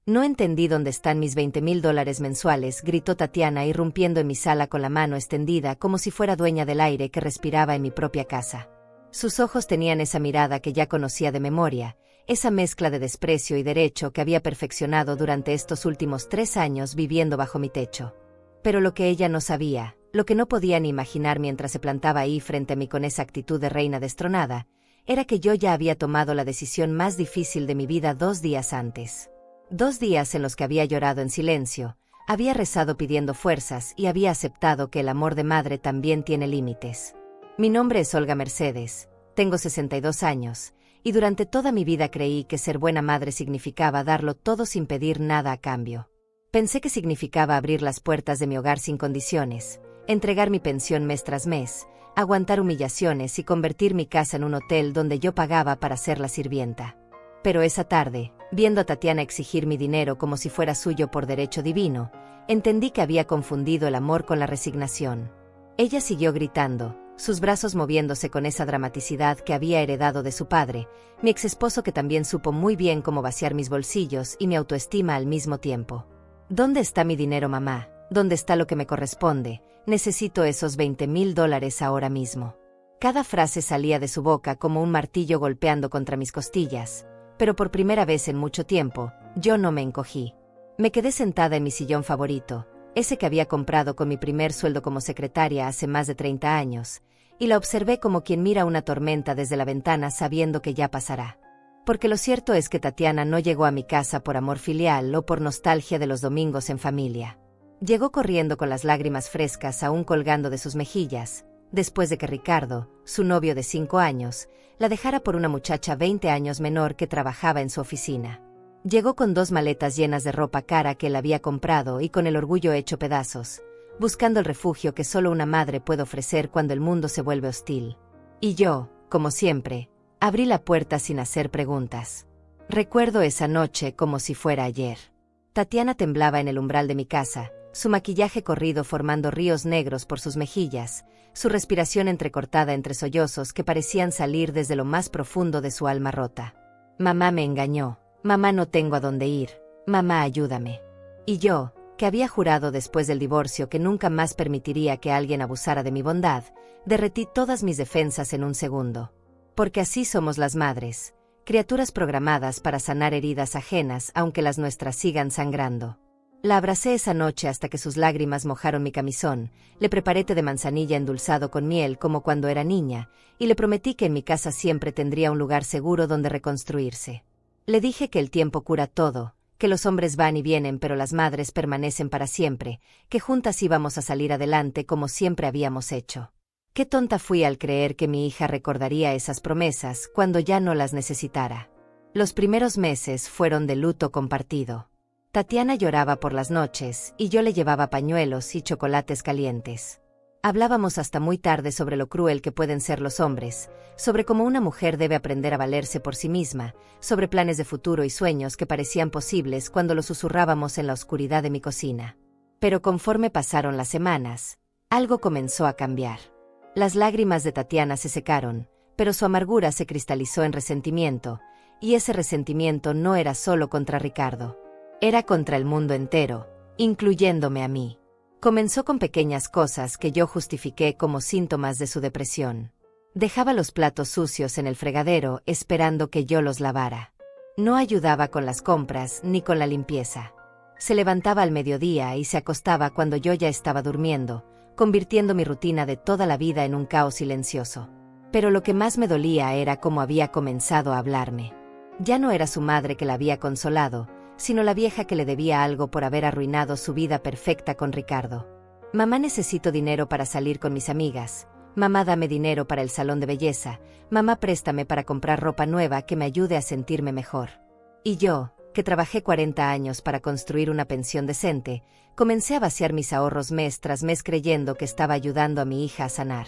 No entendí dónde están mis $20,000 mensuales, gritó Tatiana irrumpiendo en mi sala con la mano extendida como si fuera dueña del aire que respiraba en mi propia casa. Sus ojos tenían esa mirada que ya conocía de memoria, esa mezcla de desprecio y derecho que había perfeccionado durante estos últimos 3 años viviendo bajo mi techo. Pero lo que ella no sabía, lo que no podía ni imaginar mientras se plantaba ahí frente a mí con esa actitud de reina destronada, era que yo ya había tomado la decisión más difícil de mi vida 2 días antes. 2 días en los que había llorado en silencio, había rezado pidiendo fuerzas y había aceptado que el amor de madre también tiene límites. Mi nombre es Olga Mercedes, tengo 62 años, y durante toda mi vida creí que ser buena madre significaba darlo todo sin pedir nada a cambio. Pensé que significaba abrir las puertas de mi hogar sin condiciones, entregar mi pensión mes tras mes, aguantar humillaciones y convertir mi casa en un hotel donde yo pagaba para ser la sirvienta. Pero esa tarde, viendo a Tatiana exigir mi dinero como si fuera suyo por derecho divino, entendí que había confundido el amor con la resignación. Ella siguió gritando, sus brazos moviéndose con esa dramaticidad que había heredado de su padre, mi exesposo que también supo muy bien cómo vaciar mis bolsillos y mi autoestima al mismo tiempo. ¿Dónde está mi dinero, mamá? ¿Dónde está lo que me corresponde? Necesito esos $20,000 ahora mismo. Cada frase salía de su boca como un martillo golpeando contra mis costillas, pero por primera vez en mucho tiempo, yo no me encogí. Me quedé sentada en mi sillón favorito, ese que había comprado con mi primer sueldo como secretaria hace más de 30 años, y la observé como quien mira una tormenta desde la ventana sabiendo que ya pasará. Porque lo cierto es que Tatiana no llegó a mi casa por amor filial o por nostalgia de los domingos en familia. Llegó corriendo con las lágrimas frescas aún colgando de sus mejillas, después de que Ricardo, su novio de 5 años, la dejara por una muchacha 20 años menor que trabajaba en su oficina. Llegó con 2 maletas llenas de ropa cara que él había comprado y con el orgullo hecho pedazos, buscando el refugio que solo una madre puede ofrecer cuando el mundo se vuelve hostil. Y yo, como siempre, abrí la puerta sin hacer preguntas. Recuerdo esa noche como si fuera ayer. Tatiana temblaba en el umbral de mi casa, su maquillaje corrido formando ríos negros por sus mejillas, su respiración entrecortada entre sollozos que parecían salir desde lo más profundo de su alma rota. Mamá me engañó, mamá no tengo a dónde ir, mamá ayúdame. Y yo, que había jurado después del divorcio que nunca más permitiría que alguien abusara de mi bondad, derretí todas mis defensas en un segundo. Porque así somos las madres, criaturas programadas para sanar heridas ajenas aunque las nuestras sigan sangrando. La abracé esa noche hasta que sus lágrimas mojaron mi camisón, le preparé té de manzanilla endulzado con miel como cuando era niña, y le prometí que en mi casa siempre tendría un lugar seguro donde reconstruirse. Le dije que el tiempo cura todo, que los hombres van y vienen pero las madres permanecen para siempre, que juntas íbamos a salir adelante como siempre habíamos hecho. Qué tonta fui al creer que mi hija recordaría esas promesas cuando ya no las necesitara. Los primeros meses fueron de luto compartido. Tatiana lloraba por las noches y yo le llevaba pañuelos y chocolates calientes. Hablábamos hasta muy tarde sobre lo cruel que pueden ser los hombres, sobre cómo una mujer debe aprender a valerse por sí misma, sobre planes de futuro y sueños que parecían posibles cuando los susurrábamos en la oscuridad de mi cocina. Pero conforme pasaron las semanas, algo comenzó a cambiar. Las lágrimas de Tatiana se secaron, pero su amargura se cristalizó en resentimiento, y ese resentimiento no era solo contra Ricardo. Era contra el mundo entero, incluyéndome a mí. Comenzó con pequeñas cosas que yo justifiqué como síntomas de su depresión. Dejaba los platos sucios en el fregadero esperando que yo los lavara. No ayudaba con las compras ni con la limpieza. Se levantaba al mediodía y se acostaba cuando yo ya estaba durmiendo, convirtiendo mi rutina de toda la vida en un caos silencioso. Pero lo que más me dolía era cómo había comenzado a hablarme. Ya no era su madre que la había consolado, sino la vieja que le debía algo por haber arruinado su vida perfecta con Ricardo. Mamá, necesito dinero para salir con mis amigas. Mamá, dame dinero para el salón de belleza. Mamá, préstame para comprar ropa nueva que me ayude a sentirme mejor. Y yo, que trabajé 40 años para construir una pensión decente, comencé a vaciar mis ahorros mes tras mes creyendo que estaba ayudando a mi hija a sanar.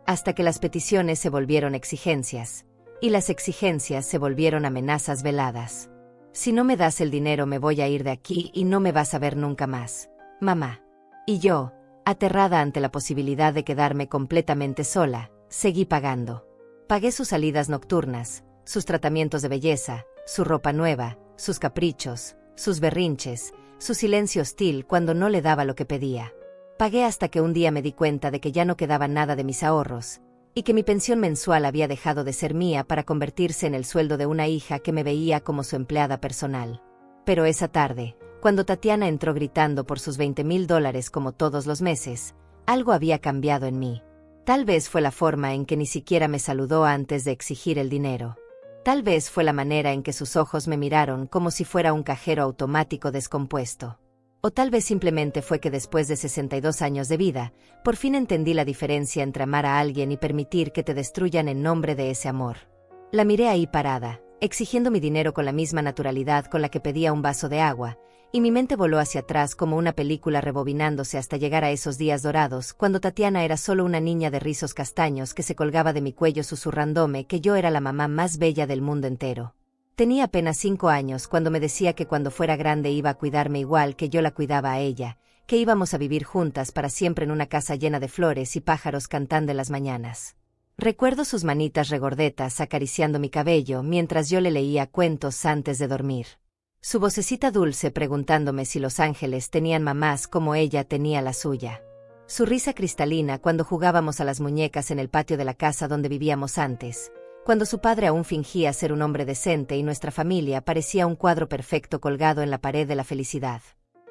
Hasta que las peticiones se volvieron exigencias, y las exigencias se volvieron amenazas veladas. Si no me das el dinero me voy a ir de aquí y no me vas a ver nunca más, mamá. Y yo, aterrada ante la posibilidad de quedarme completamente sola, seguí pagando. Pagué sus salidas nocturnas, sus tratamientos de belleza, su ropa nueva, sus caprichos, sus berrinches, su silencio hostil cuando no le daba lo que pedía. Pagué hasta que un día me di cuenta de que ya no quedaba nada de mis ahorros, y que mi pensión mensual había dejado de ser mía para convertirse en el sueldo de una hija que me veía como su empleada personal. Pero esa tarde, cuando Tatiana entró gritando por sus $20,000 como todos los meses, algo había cambiado en mí. Tal vez fue la forma en que ni siquiera me saludó antes de exigir el dinero. Tal vez fue la manera en que sus ojos me miraron como si fuera un cajero automático descompuesto. O tal vez simplemente fue que después de 62 años de vida, por fin entendí la diferencia entre amar a alguien y permitir que te destruyan en nombre de ese amor. La miré ahí parada, exigiendo mi dinero con la misma naturalidad con la que pedía un vaso de agua, y mi mente voló hacia atrás como una película rebobinándose hasta llegar a esos días dorados, cuando Tatiana era solo una niña de rizos castaños que se colgaba de mi cuello susurrándome que yo era la mamá más bella del mundo entero. Tenía apenas 5 años cuando me decía que cuando fuera grande iba a cuidarme igual que yo la cuidaba a ella, que íbamos a vivir juntas para siempre en una casa llena de flores y pájaros cantando en las mañanas. Recuerdo sus manitas regordetas acariciando mi cabello mientras yo le leía cuentos antes de dormir. Su vocecita dulce preguntándome si los ángeles tenían mamás como ella tenía la suya. Su risa cristalina cuando jugábamos a las muñecas en el patio de la casa donde vivíamos antes, cuando su padre aún fingía ser un hombre decente y nuestra familia parecía un cuadro perfecto colgado en la pared de la felicidad.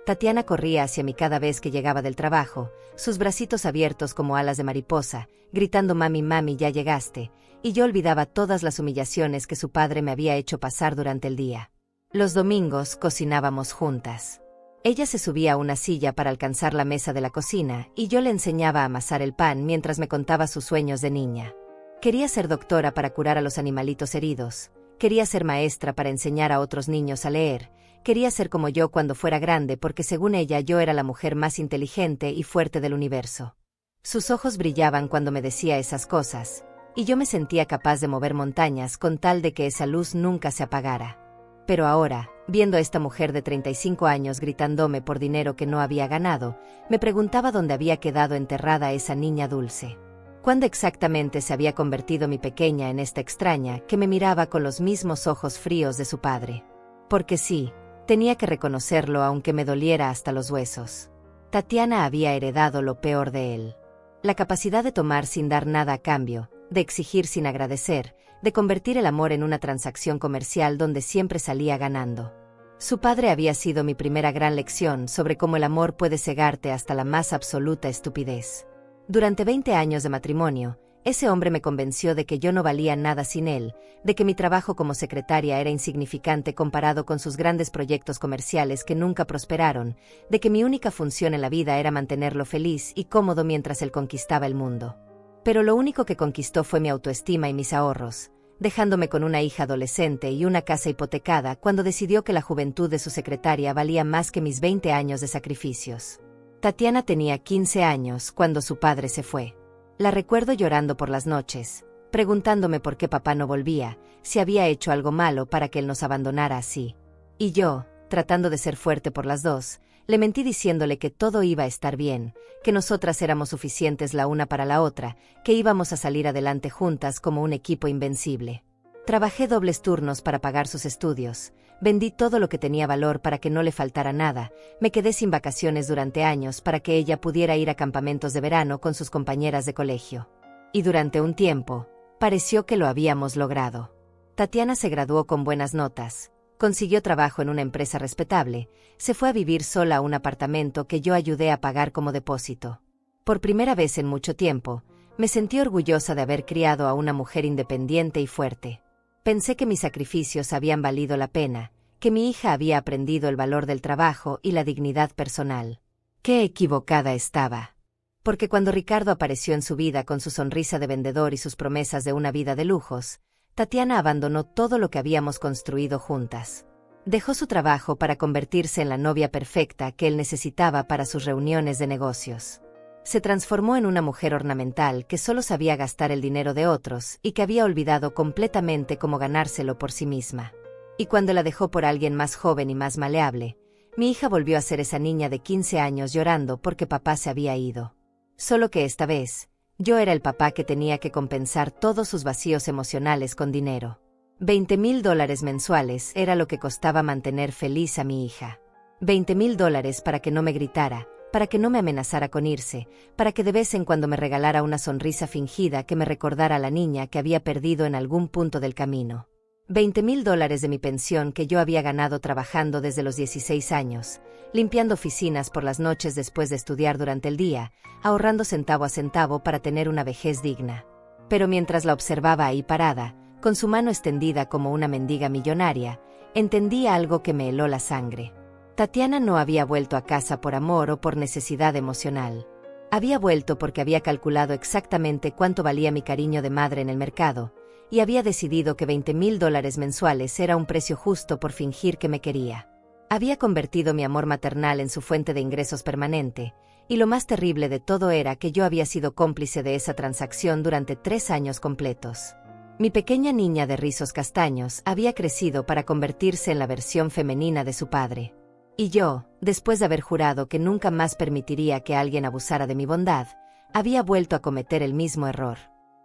Tatiana corría hacia mí cada vez que llegaba del trabajo, sus bracitos abiertos como alas de mariposa, gritando mami, mami, ya llegaste, y yo olvidaba todas las humillaciones que su padre me había hecho pasar durante el día. Los domingos cocinábamos juntas. Ella se subía a una silla para alcanzar la mesa de la cocina y yo le enseñaba a amasar el pan mientras me contaba sus sueños de niña. Quería ser doctora para curar a los animalitos heridos, quería ser maestra para enseñar a otros niños a leer, quería ser como yo cuando fuera grande porque según ella yo era la mujer más inteligente y fuerte del universo. Sus ojos brillaban cuando me decía esas cosas, y yo me sentía capaz de mover montañas con tal de que esa luz nunca se apagara. Pero ahora, viendo a esta mujer de 35 años gritándome por dinero que no había ganado, me preguntaba dónde había quedado enterrada esa niña dulce. ¿Cuándo exactamente se había convertido mi pequeña en esta extraña que me miraba con los mismos ojos fríos de su padre? Porque sí, tenía que reconocerlo aunque me doliera hasta los huesos. Tatiana había heredado lo peor de él. La capacidad de tomar sin dar nada a cambio, de exigir sin agradecer, de convertir el amor en una transacción comercial donde siempre salía ganando. Su padre había sido mi primera gran lección sobre cómo el amor puede cegarte hasta la más absoluta estupidez. Durante 20 años de matrimonio, ese hombre me convenció de que yo no valía nada sin él, de que mi trabajo como secretaria era insignificante comparado con sus grandes proyectos comerciales que nunca prosperaron, de que mi única función en la vida era mantenerlo feliz y cómodo mientras él conquistaba el mundo. Pero lo único que conquistó fue mi autoestima y mis ahorros, dejándome con una hija adolescente y una casa hipotecada cuando decidió que la juventud de su secretaria valía más que mis 20 años de sacrificios. Tatiana tenía 15 años cuando su padre se fue. La recuerdo llorando por las noches, preguntándome por qué papá no volvía, si había hecho algo malo para que él nos abandonara así. Y yo, tratando de ser fuerte por las dos, le mentí diciéndole que todo iba a estar bien, que nosotras éramos suficientes la una para la otra, que íbamos a salir adelante juntas como un equipo invencible. Trabajé dobles turnos para pagar sus estudios, vendí todo lo que tenía valor para que no le faltara nada, me quedé sin vacaciones durante años para que ella pudiera ir a campamentos de verano con sus compañeras de colegio. Y durante un tiempo, pareció que lo habíamos logrado. Tatiana se graduó con buenas notas, consiguió trabajo en una empresa respetable, se fue a vivir sola a un apartamento que yo ayudé a pagar como depósito. Por primera vez en mucho tiempo, me sentí orgullosa de haber criado a una mujer independiente y fuerte. Pensé que mis sacrificios habían valido la pena, que mi hija había aprendido el valor del trabajo y la dignidad personal. ¡Qué equivocada estaba! Porque cuando Ricardo apareció en su vida con su sonrisa de vendedor y sus promesas de una vida de lujos, Tatiana abandonó todo lo que habíamos construido juntas. Dejó su trabajo para convertirse en la novia perfecta que él necesitaba para sus reuniones de negocios. Se transformó en una mujer ornamental que solo sabía gastar el dinero de otros y que había olvidado completamente cómo ganárselo por sí misma. Y cuando la dejó por alguien más joven y más maleable, mi hija volvió a ser esa niña de 15 años llorando porque papá se había ido. Solo que esta vez, yo era el papá que tenía que compensar todos sus vacíos emocionales con dinero. $20,000 mensuales era lo que costaba mantener feliz a mi hija. $20,000 para que no me gritara, para que no me amenazara con irse, para que de vez en cuando me regalara una sonrisa fingida que me recordara a la niña que había perdido en algún punto del camino. $20,000 de mi pensión que yo había ganado trabajando desde los 16 años, limpiando oficinas por las noches después de estudiar durante el día, ahorrando centavo a centavo para tener una vejez digna. Pero mientras la observaba ahí parada, con su mano extendida como una mendiga millonaria, entendí algo que me heló la sangre. Tatiana no había vuelto a casa por amor o por necesidad emocional. Había vuelto porque había calculado exactamente cuánto valía mi cariño de madre en el mercado, y había decidido que $20,000 mensuales era un precio justo por fingir que me quería. Había convertido mi amor maternal en su fuente de ingresos permanente, y lo más terrible de todo era que yo había sido cómplice de esa transacción durante 3 años completos. Mi pequeña niña de rizos castaños había crecido para convertirse en la versión femenina de su padre. Y yo, después de haber jurado que nunca más permitiría que alguien abusara de mi bondad, había vuelto a cometer el mismo error.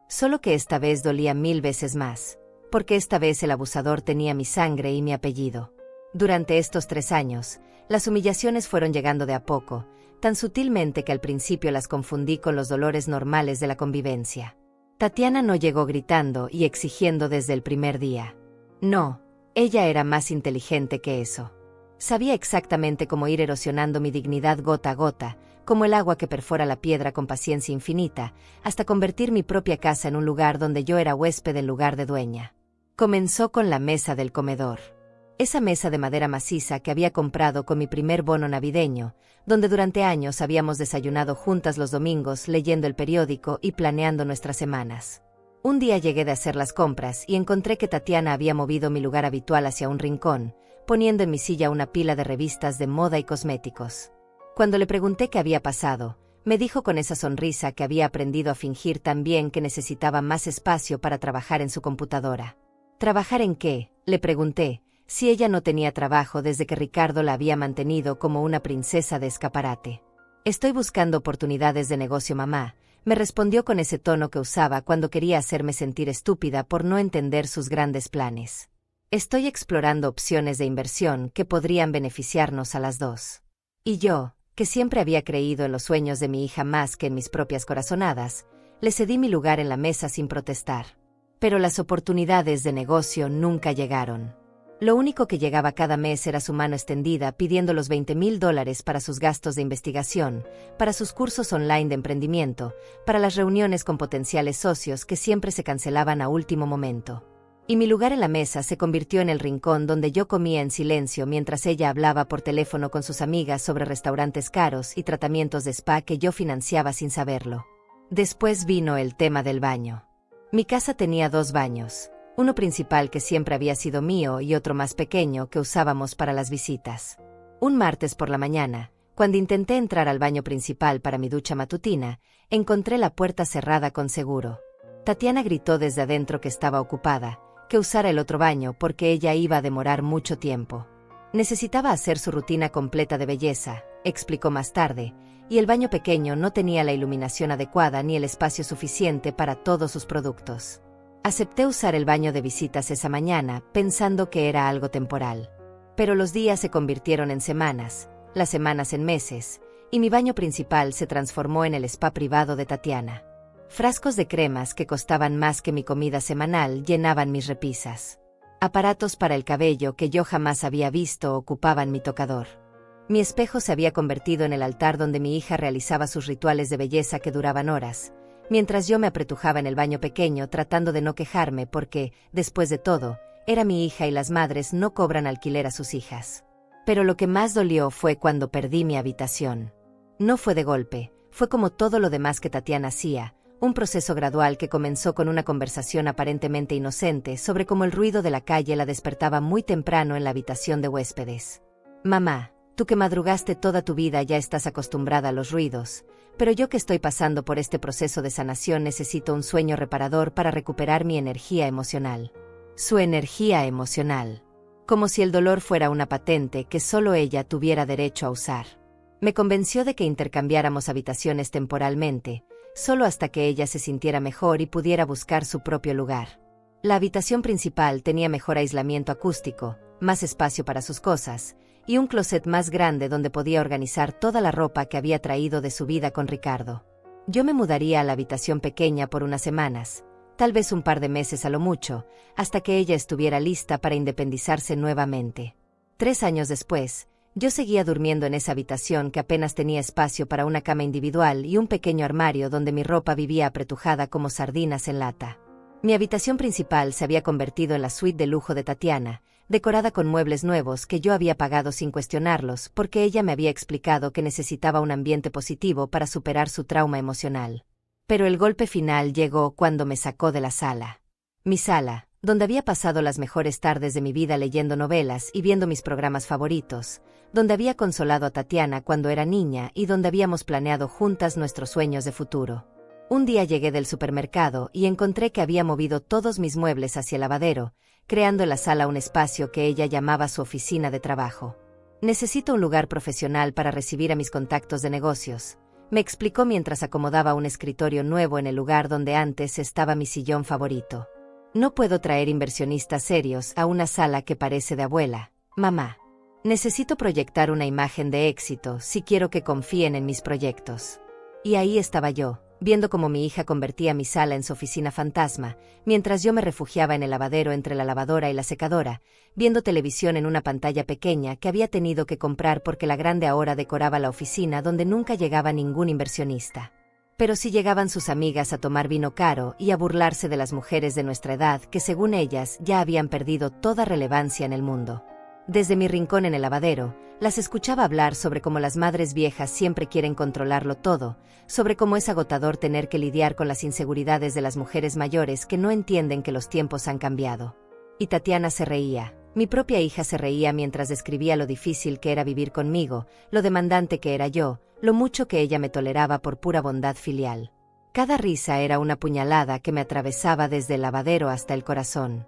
Solo que esta vez dolía 1000 veces más, porque esta vez el abusador tenía mi sangre y mi apellido. Durante estos 3 años, las humillaciones fueron llegando de a poco, tan sutilmente que al principio las confundí con los dolores normales de la convivencia. Tatiana no llegó gritando y exigiendo desde el primer día. No, ella era más inteligente que eso. Sabía exactamente cómo ir erosionando mi dignidad gota a gota, como el agua que perfora la piedra con paciencia infinita, hasta convertir mi propia casa en un lugar donde yo era huésped en lugar de dueña. Comenzó con la mesa del comedor. Esa mesa de madera maciza que había comprado con mi primer bono navideño, donde durante años habíamos desayunado juntas los domingos leyendo el periódico y planeando nuestras semanas. Un día llegué de hacer las compras y encontré que Tatiana había movido mi lugar habitual hacia un rincón, poniendo en mi silla una pila de revistas de moda y cosméticos. Cuando le pregunté qué había pasado, me dijo con esa sonrisa que había aprendido a fingir tan bien que necesitaba más espacio para trabajar en su computadora. ¿Trabajar en qué?, le pregunté, si ella no tenía trabajo desde que Ricardo la había mantenido como una princesa de escaparate. Estoy buscando oportunidades de negocio, mamá, me respondió con ese tono que usaba cuando quería hacerme sentir estúpida por no entender sus grandes planes. Estoy explorando opciones de inversión que podrían beneficiarnos a las dos. Y yo, que siempre había creído en los sueños de mi hija más que en mis propias corazonadas, le cedí mi lugar en la mesa sin protestar. Pero las oportunidades de negocio nunca llegaron. Lo único que llegaba cada mes era su mano extendida pidiendo los $20,000 para sus gastos de investigación, para sus cursos online de emprendimiento, para las reuniones con potenciales socios que siempre se cancelaban a último momento. Y mi lugar en la mesa se convirtió en el rincón donde yo comía en silencio mientras ella hablaba por teléfono con sus amigas sobre restaurantes caros y tratamientos de spa que yo financiaba sin saberlo. Después vino el tema del baño. Mi casa tenía 2 baños, uno principal que siempre había sido mío y otro más pequeño que usábamos para las visitas. Un martes por la mañana, cuando intenté entrar al baño principal para mi ducha matutina, encontré la puerta cerrada con seguro. Tatiana gritó desde adentro que estaba ocupada, que usara el otro baño porque ella iba a demorar mucho tiempo. Necesitaba hacer su rutina completa de belleza, explicó más tarde, y el baño pequeño no tenía la iluminación adecuada ni el espacio suficiente para todos sus productos. Acepté usar el baño de visitas esa mañana, pensando que era algo temporal. Pero los días se convirtieron en semanas, las semanas en meses, y mi baño principal se transformó en el spa privado de Tatiana. Frascos de cremas que costaban más que mi comida semanal llenaban mis repisas. Aparatos para el cabello que yo jamás había visto ocupaban mi tocador. Mi espejo se había convertido en el altar donde mi hija realizaba sus rituales de belleza que duraban horas, mientras yo me apretujaba en el baño pequeño tratando de no quejarme porque, después de todo, era mi hija y las madres no cobran alquiler a sus hijas. Pero lo que más dolió fue cuando perdí mi habitación. No fue de golpe, fue como todo lo demás que Tatiana hacía, un proceso gradual que comenzó con una conversación aparentemente inocente sobre cómo el ruido de la calle la despertaba muy temprano en la habitación de huéspedes. Mamá, tú que madrugaste toda tu vida ya estás acostumbrada a los ruidos, pero yo que estoy pasando por este proceso de sanación necesito un sueño reparador para recuperar mi energía emocional. Su energía emocional. Como si el dolor fuera una patente que solo ella tuviera derecho a usar. Me convenció de que intercambiáramos habitaciones temporalmente, solo hasta que ella se sintiera mejor y pudiera buscar su propio lugar. La habitación principal tenía mejor aislamiento acústico, más espacio para sus cosas, y un closet más grande donde podía organizar toda la ropa que había traído de su vida con Ricardo. Yo me mudaría a la habitación pequeña por unas semanas, tal vez un par de meses a lo mucho, hasta que ella estuviera lista para independizarse nuevamente. 3 años después, yo seguía durmiendo en esa habitación que apenas tenía espacio para una cama individual y un pequeño armario donde mi ropa vivía apretujada como sardinas en lata. Mi habitación principal se había convertido en la suite de lujo de Tatiana, decorada con muebles nuevos que yo había pagado sin cuestionarlos porque ella me había explicado que necesitaba un ambiente positivo para superar su trauma emocional. Pero el golpe final llegó cuando me sacó de la sala. Mi sala, donde había pasado las mejores tardes de mi vida leyendo novelas y viendo mis programas favoritos, donde había consolado a Tatiana cuando era niña y donde habíamos planeado juntas nuestros sueños de futuro. Un día llegué del supermercado y encontré que había movido todos mis muebles hacia el lavadero, creando en la sala un espacio que ella llamaba su oficina de trabajo. Necesito un lugar profesional para recibir a mis contactos de negocios, me explicó mientras acomodaba un escritorio nuevo en el lugar donde antes estaba mi sillón favorito. No puedo traer inversionistas serios a una sala que parece de abuela, mamá. Necesito proyectar una imagen de éxito si quiero que confíen en mis proyectos. Y ahí estaba yo, viendo cómo mi hija convertía mi sala en su oficina fantasma, mientras yo me refugiaba en el lavadero entre la lavadora y la secadora, viendo televisión en una pantalla pequeña que había tenido que comprar porque la grande ahora decoraba la oficina donde nunca llegaba ningún inversionista. Pero sí llegaban sus amigas a tomar vino caro y a burlarse de las mujeres de nuestra edad que según ellas ya habían perdido toda relevancia en el mundo. Desde mi rincón en el lavadero, las escuchaba hablar sobre cómo las madres viejas siempre quieren controlarlo todo, sobre cómo es agotador tener que lidiar con las inseguridades de las mujeres mayores que no entienden que los tiempos han cambiado. Y Tatiana se reía, mi propia hija se reía mientras describía lo difícil que era vivir conmigo, lo demandante que era yo, lo mucho que ella me toleraba por pura bondad filial. Cada risa era una puñalada que me atravesaba desde el lavadero hasta el corazón.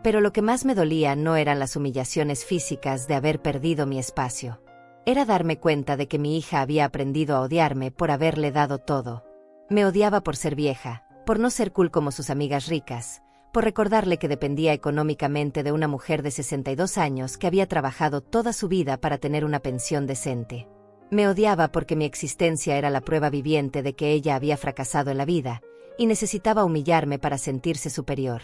Pero lo que más me dolía no eran las humillaciones físicas de haber perdido mi espacio. Era darme cuenta de que mi hija había aprendido a odiarme por haberle dado todo. Me odiaba por ser vieja, por no ser cool como sus amigas ricas, por recordarle que dependía económicamente de una mujer de 62 años que había trabajado toda su vida para tener una pensión decente. Me odiaba porque mi existencia era la prueba viviente de que ella había fracasado en la vida, y necesitaba humillarme para sentirse superior.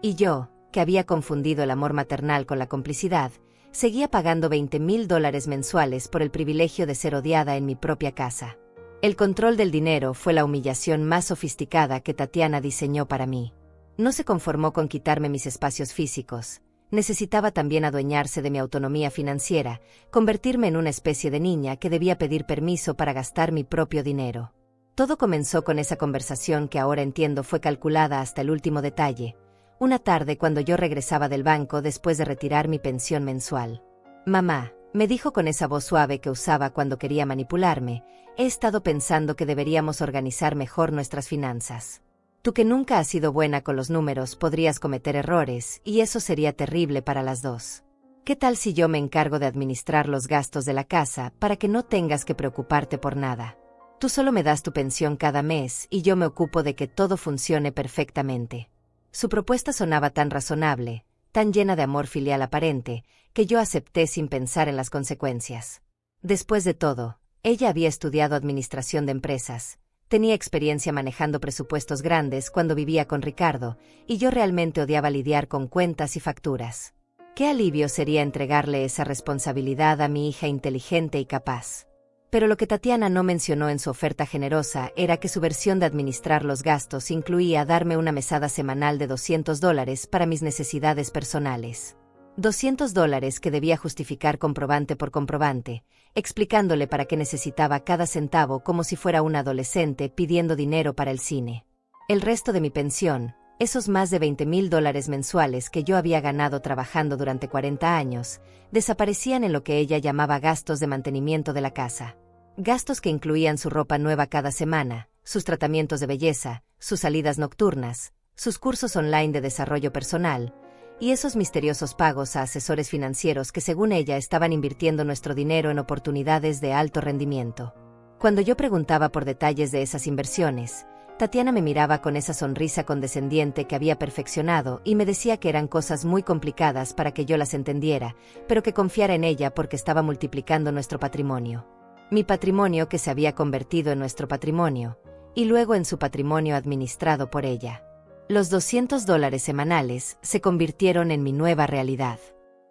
Y yo, que había confundido el amor maternal con la complicidad, seguía pagando $20,000 mensuales por el privilegio de ser odiada en mi propia casa. El control del dinero fue la humillación más sofisticada que Tatiana diseñó para mí. No se conformó con quitarme mis espacios físicos, necesitaba también adueñarse de mi autonomía financiera, convertirme en una especie de niña que debía pedir permiso para gastar mi propio dinero. Todo comenzó con esa conversación que ahora entiendo fue calculada hasta el último detalle. Una tarde cuando yo regresaba del banco después de retirar mi pensión mensual. Mamá, me dijo con esa voz suave que usaba cuando quería manipularme, he estado pensando que deberíamos organizar mejor nuestras finanzas. Tú que nunca has sido buena con los números podrías cometer errores y eso sería terrible para las dos. ¿Qué tal si yo me encargo de administrar los gastos de la casa para que no tengas que preocuparte por nada? Tú solo me das tu pensión cada mes y yo me ocupo de que todo funcione perfectamente. Su propuesta sonaba tan razonable, tan llena de amor filial aparente, que yo acepté sin pensar en las consecuencias. Después de todo, ella había estudiado administración de empresas, tenía experiencia manejando presupuestos grandes cuando vivía con Ricardo, y yo realmente odiaba lidiar con cuentas y facturas. Qué alivio sería entregarle esa responsabilidad a mi hija inteligente y capaz. Pero lo que Tatiana no mencionó en su oferta generosa era que su versión de administrar los gastos incluía darme una mesada semanal de $200 para mis necesidades personales. $200 que debía justificar comprobante por comprobante, explicándole para qué necesitaba cada centavo como si fuera un adolescente pidiendo dinero para el cine. El resto de mi pensión, esos más de $20,000 mensuales que yo había ganado trabajando durante 40 años, desaparecían en lo que ella llamaba gastos de mantenimiento de la casa. Gastos que incluían su ropa nueva cada semana, sus tratamientos de belleza, sus salidas nocturnas, sus cursos online de desarrollo personal, y esos misteriosos pagos a asesores financieros que según ella estaban invirtiendo nuestro dinero en oportunidades de alto rendimiento. Cuando yo preguntaba por detalles de esas inversiones, Tatiana me miraba con esa sonrisa condescendiente que había perfeccionado y me decía que eran cosas muy complicadas para que yo las entendiera, pero que confiara en ella porque estaba multiplicando nuestro patrimonio. Mi patrimonio que se había convertido en nuestro patrimonio, y luego en su patrimonio administrado por ella. Los $200 semanales se convirtieron en mi nueva realidad.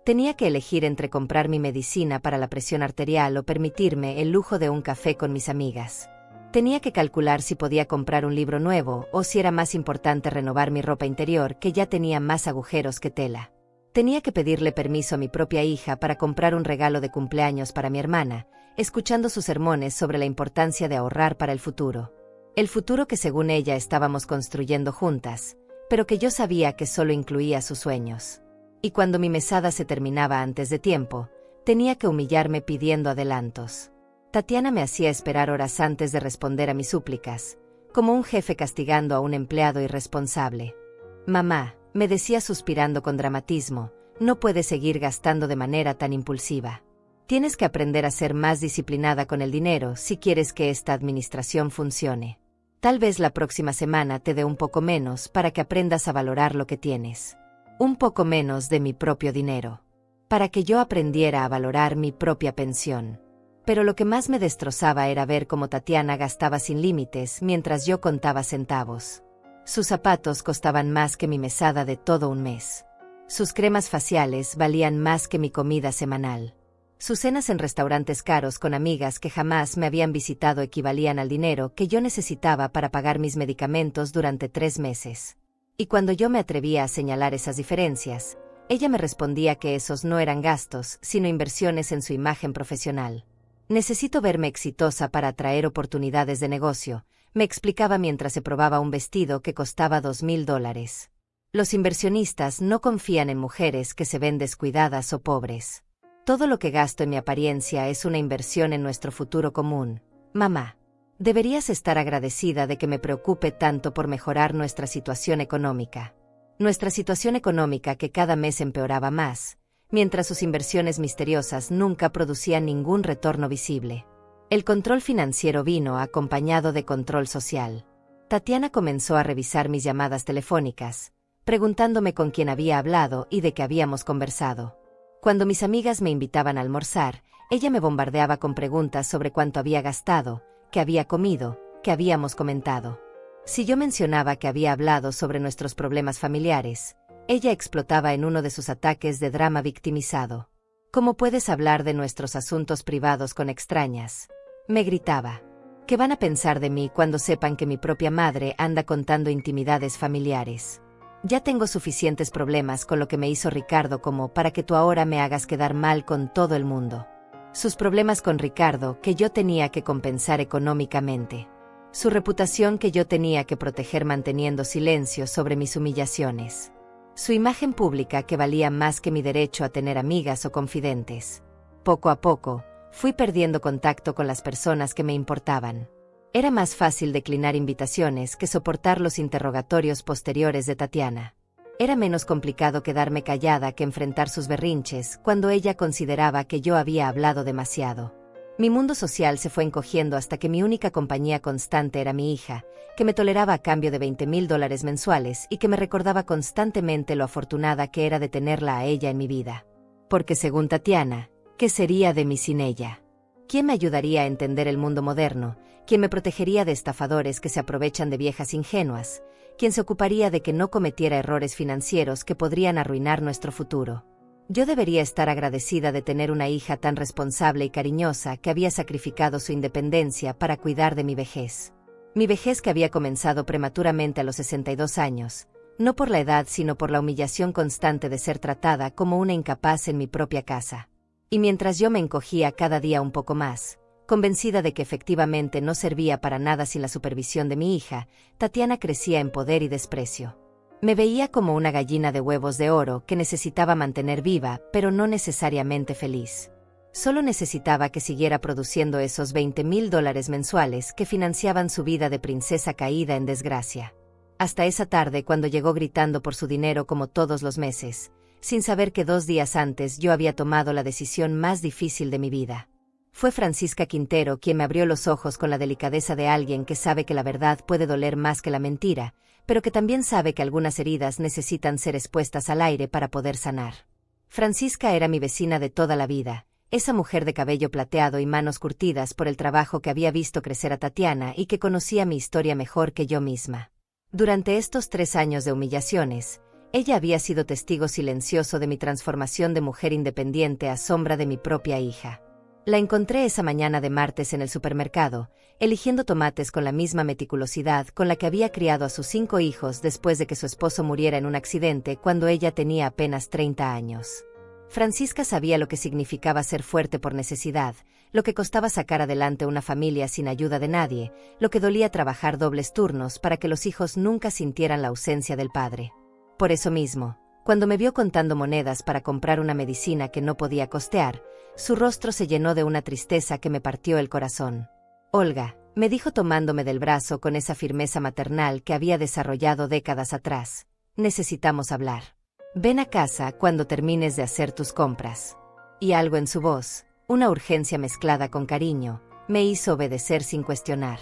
Tenía que elegir entre comprar mi medicina para la presión arterial o permitirme el lujo de un café con mis amigas. Tenía que calcular si podía comprar un libro nuevo o si era más importante renovar mi ropa interior que ya tenía más agujeros que tela. Tenía que pedirle permiso a mi propia hija para comprar un regalo de cumpleaños para mi hermana, escuchando sus sermones sobre la importancia de ahorrar para el futuro. El futuro que según ella estábamos construyendo juntas, pero que yo sabía que solo incluía sus sueños. Y cuando mi mesada se terminaba antes de tiempo, tenía que humillarme pidiendo adelantos. Tatiana me hacía esperar horas antes de responder a mis súplicas, como un jefe castigando a un empleado irresponsable. «Mamá», me decía suspirando con dramatismo, «no puedes seguir gastando de manera tan impulsiva. Tienes que aprender a ser más disciplinada con el dinero si quieres que esta administración funcione. Tal vez la próxima semana te dé un poco menos para que aprendas a valorar lo que tienes. Un poco menos de mi propio dinero. Para que yo aprendiera a valorar mi propia pensión». Pero lo que más me destrozaba era ver cómo Tatiana gastaba sin límites mientras yo contaba centavos. Sus zapatos costaban más que mi mesada de todo un mes. Sus cremas faciales valían más que mi comida semanal. Sus cenas en restaurantes caros con amigas que jamás me habían visitado equivalían al dinero que yo necesitaba para pagar mis medicamentos durante 3 meses. Y cuando yo me atrevía a señalar esas diferencias, ella me respondía que esos no eran gastos, sino inversiones en su imagen profesional. «Necesito verme exitosa para atraer oportunidades de negocio», me explicaba mientras se probaba un vestido que costaba $2,000. Los inversionistas no confían en mujeres que se ven descuidadas o pobres. Todo lo que gasto en mi apariencia es una inversión en nuestro futuro común. Mamá, deberías estar agradecida de que me preocupe tanto por mejorar nuestra situación económica. Nuestra situación económica que cada mes empeoraba más, mientras sus inversiones misteriosas nunca producían ningún retorno visible. El control financiero vino acompañado de control social. Tatiana comenzó a revisar mis llamadas telefónicas, preguntándome con quién había hablado y de qué habíamos conversado. Cuando mis amigas me invitaban a almorzar, ella me bombardeaba con preguntas sobre cuánto había gastado, qué había comido, qué habíamos comentado. Si yo mencionaba que había hablado sobre nuestros problemas familiares, ella explotaba en uno de sus ataques de drama victimizado. «¿Cómo puedes hablar de nuestros asuntos privados con extrañas?», me gritaba. «¿Qué van a pensar de mí cuando sepan que mi propia madre anda contando intimidades familiares? Ya tengo suficientes problemas con lo que me hizo Ricardo como para que tú ahora me hagas quedar mal con todo el mundo». Sus problemas con Ricardo que yo tenía que compensar económicamente. Su reputación que yo tenía que proteger manteniendo silencio sobre mis humillaciones. Su imagen pública que valía más que mi derecho a tener amigas o confidentes. Poco a poco, fui perdiendo contacto con las personas que me importaban. Era más fácil declinar invitaciones que soportar los interrogatorios posteriores de Tatiana. Era menos complicado quedarme callada que enfrentar sus berrinches cuando ella consideraba que yo había hablado demasiado. Mi mundo social se fue encogiendo hasta que mi única compañía constante era mi hija, que me toleraba a cambio de $20,000 mensuales y que me recordaba constantemente lo afortunada que era de tenerla a ella en mi vida. Porque según Tatiana, ¿qué sería de mí sin ella? ¿Quién me ayudaría a entender el mundo moderno? ¿Quién me protegería de estafadores que se aprovechan de viejas ingenuas? ¿Quién se ocuparía de que no cometiera errores financieros que podrían arruinar nuestro futuro? Yo debería estar agradecida de tener una hija tan responsable y cariñosa que había sacrificado su independencia para cuidar de mi vejez. Mi vejez que había comenzado prematuramente a los 62 años, no por la edad sino por la humillación constante de ser tratada como una incapaz en mi propia casa. Y mientras yo me encogía cada día un poco más, convencida de que efectivamente no servía para nada sin la supervisión de mi hija, Tatiana crecía en poder y desprecio. Me veía como una gallina de huevos de oro que necesitaba mantener viva, pero no necesariamente feliz. Solo necesitaba que siguiera produciendo esos $20,000 mensuales que financiaban su vida de princesa caída en desgracia. Hasta esa tarde cuando llegó gritando por su dinero como todos los meses, sin saber que 2 días antes yo había tomado la decisión más difícil de mi vida. Fue Francisca Quintero quien me abrió los ojos con la delicadeza de alguien que sabe que la verdad puede doler más que la mentira, pero que también sabe que algunas heridas necesitan ser expuestas al aire para poder sanar. Francisca era mi vecina de toda la vida, esa mujer de cabello plateado y manos curtidas por el trabajo que había visto crecer a Tatiana y que conocía mi historia mejor que yo misma. Durante estos 3 años de humillaciones, ella había sido testigo silencioso de mi transformación de mujer independiente a sombra de mi propia hija. La encontré esa mañana de martes en el supermercado, eligiendo tomates con la misma meticulosidad con la que había criado a sus 5 hijos después de que su esposo muriera en un accidente cuando ella tenía apenas 30 años. Francisca sabía lo que significaba ser fuerte por necesidad, lo que costaba sacar adelante una familia sin ayuda de nadie, lo que dolía trabajar dobles turnos para que los hijos nunca sintieran la ausencia del padre. Por eso mismo, cuando me vio contando monedas para comprar una medicina que no podía costear, su rostro se llenó de una tristeza que me partió el corazón. «Olga», me dijo tomándome del brazo con esa firmeza maternal que había desarrollado décadas atrás, «necesitamos hablar. Ven a casa cuando termines de hacer tus compras». Y algo en su voz, una urgencia mezclada con cariño, me hizo obedecer sin cuestionar.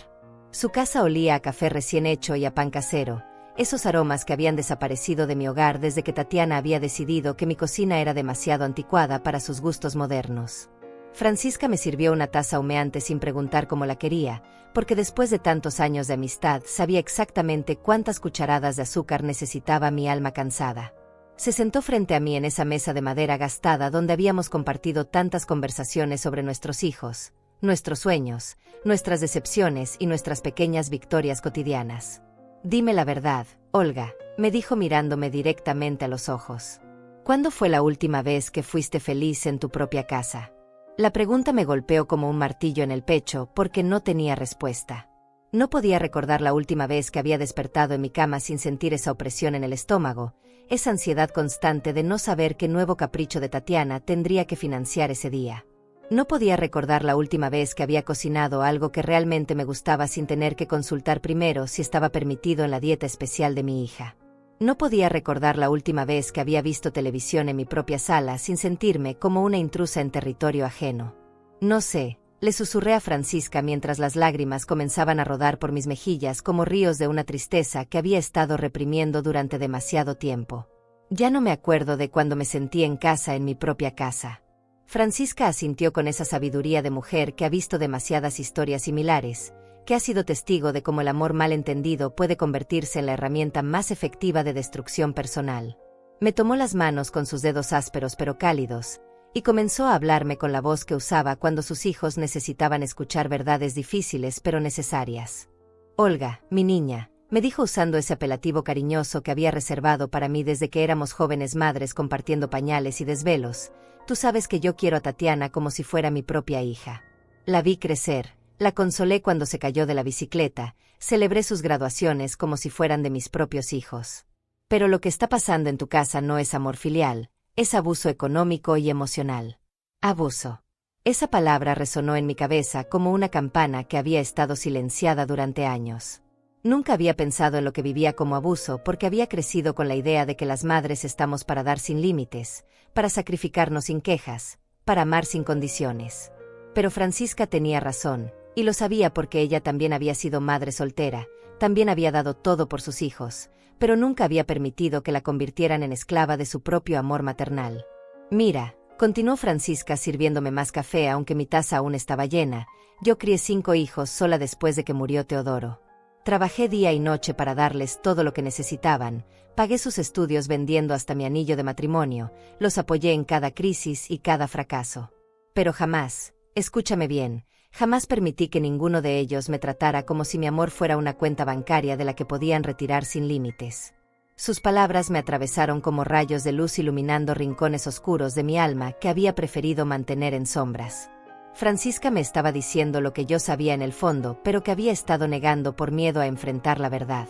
Su casa olía a café recién hecho y a pan casero, esos aromas que habían desaparecido de mi hogar desde que Tatiana había decidido que mi cocina era demasiado anticuada para sus gustos modernos. Francisca me sirvió una taza humeante sin preguntar cómo la quería, porque después de tantos años de amistad sabía exactamente cuántas cucharadas de azúcar necesitaba mi alma cansada. Se sentó frente a mí en esa mesa de madera gastada donde habíamos compartido tantas conversaciones sobre nuestros hijos, nuestros sueños, nuestras decepciones y nuestras pequeñas victorias cotidianas. «Dime la verdad, Olga», me dijo mirándome directamente a los ojos. «¿Cuándo fue la última vez que fuiste feliz en tu propia casa?». La pregunta me golpeó como un martillo en el pecho porque no tenía respuesta. No podía recordar la última vez que había despertado en mi cama sin sentir esa opresión en el estómago, esa ansiedad constante de no saber qué nuevo capricho de Tatiana tendría que financiar ese día. No podía recordar la última vez que había cocinado algo que realmente me gustaba sin tener que consultar primero si estaba permitido en la dieta especial de mi hija. No podía recordar la última vez que había visto televisión en mi propia sala sin sentirme como una intrusa en territorio ajeno. «No sé», le susurré a Francisca mientras las lágrimas comenzaban a rodar por mis mejillas como ríos de una tristeza que había estado reprimiendo durante demasiado tiempo. «Ya no me acuerdo de cuando me sentí en casa en mi propia casa». Francisca asintió con esa sabiduría de mujer que ha visto demasiadas historias similares, que ha sido testigo de cómo el amor mal entendido puede convertirse en la herramienta más efectiva de destrucción personal. Me tomó las manos con sus dedos ásperos pero cálidos, y comenzó a hablarme con la voz que usaba cuando sus hijos necesitaban escuchar verdades difíciles pero necesarias. «Olga, mi niña», me dijo usando ese apelativo cariñoso que había reservado para mí desde que éramos jóvenes madres compartiendo pañales y desvelos, «tú sabes que yo quiero a Tatiana como si fuera mi propia hija. La vi crecer, la consolé cuando se cayó de la bicicleta, celebré sus graduaciones como si fueran de mis propios hijos. Pero lo que está pasando en tu casa no es amor filial, es abuso económico y emocional». Abuso. Esa palabra resonó en mi cabeza como una campana que había estado silenciada durante años. Nunca había pensado en lo que vivía como abuso porque había crecido con la idea de que las madres estamos para dar sin límites, para sacrificarnos sin quejas, para amar sin condiciones. Pero Francisca tenía razón, y lo sabía porque ella también había sido madre soltera, también había dado todo por sus hijos, pero nunca había permitido que la convirtieran en esclava de su propio amor maternal. «Mira», continuó Francisca sirviéndome más café aunque mi taza aún estaba llena, «yo crié 5 hijos sola después de que murió Teodoro. Trabajé día y noche para darles todo lo que necesitaban, pagué sus estudios vendiendo hasta mi anillo de matrimonio, los apoyé en cada crisis y cada fracaso. Pero jamás, escúchame bien, jamás permití que ninguno de ellos me tratara como si mi amor fuera una cuenta bancaria de la que podían retirar sin límites». Sus palabras me atravesaron como rayos de luz iluminando rincones oscuros de mi alma que había preferido mantener en sombras. Francisca me estaba diciendo lo que yo sabía en el fondo, pero que había estado negando por miedo a enfrentar la verdad.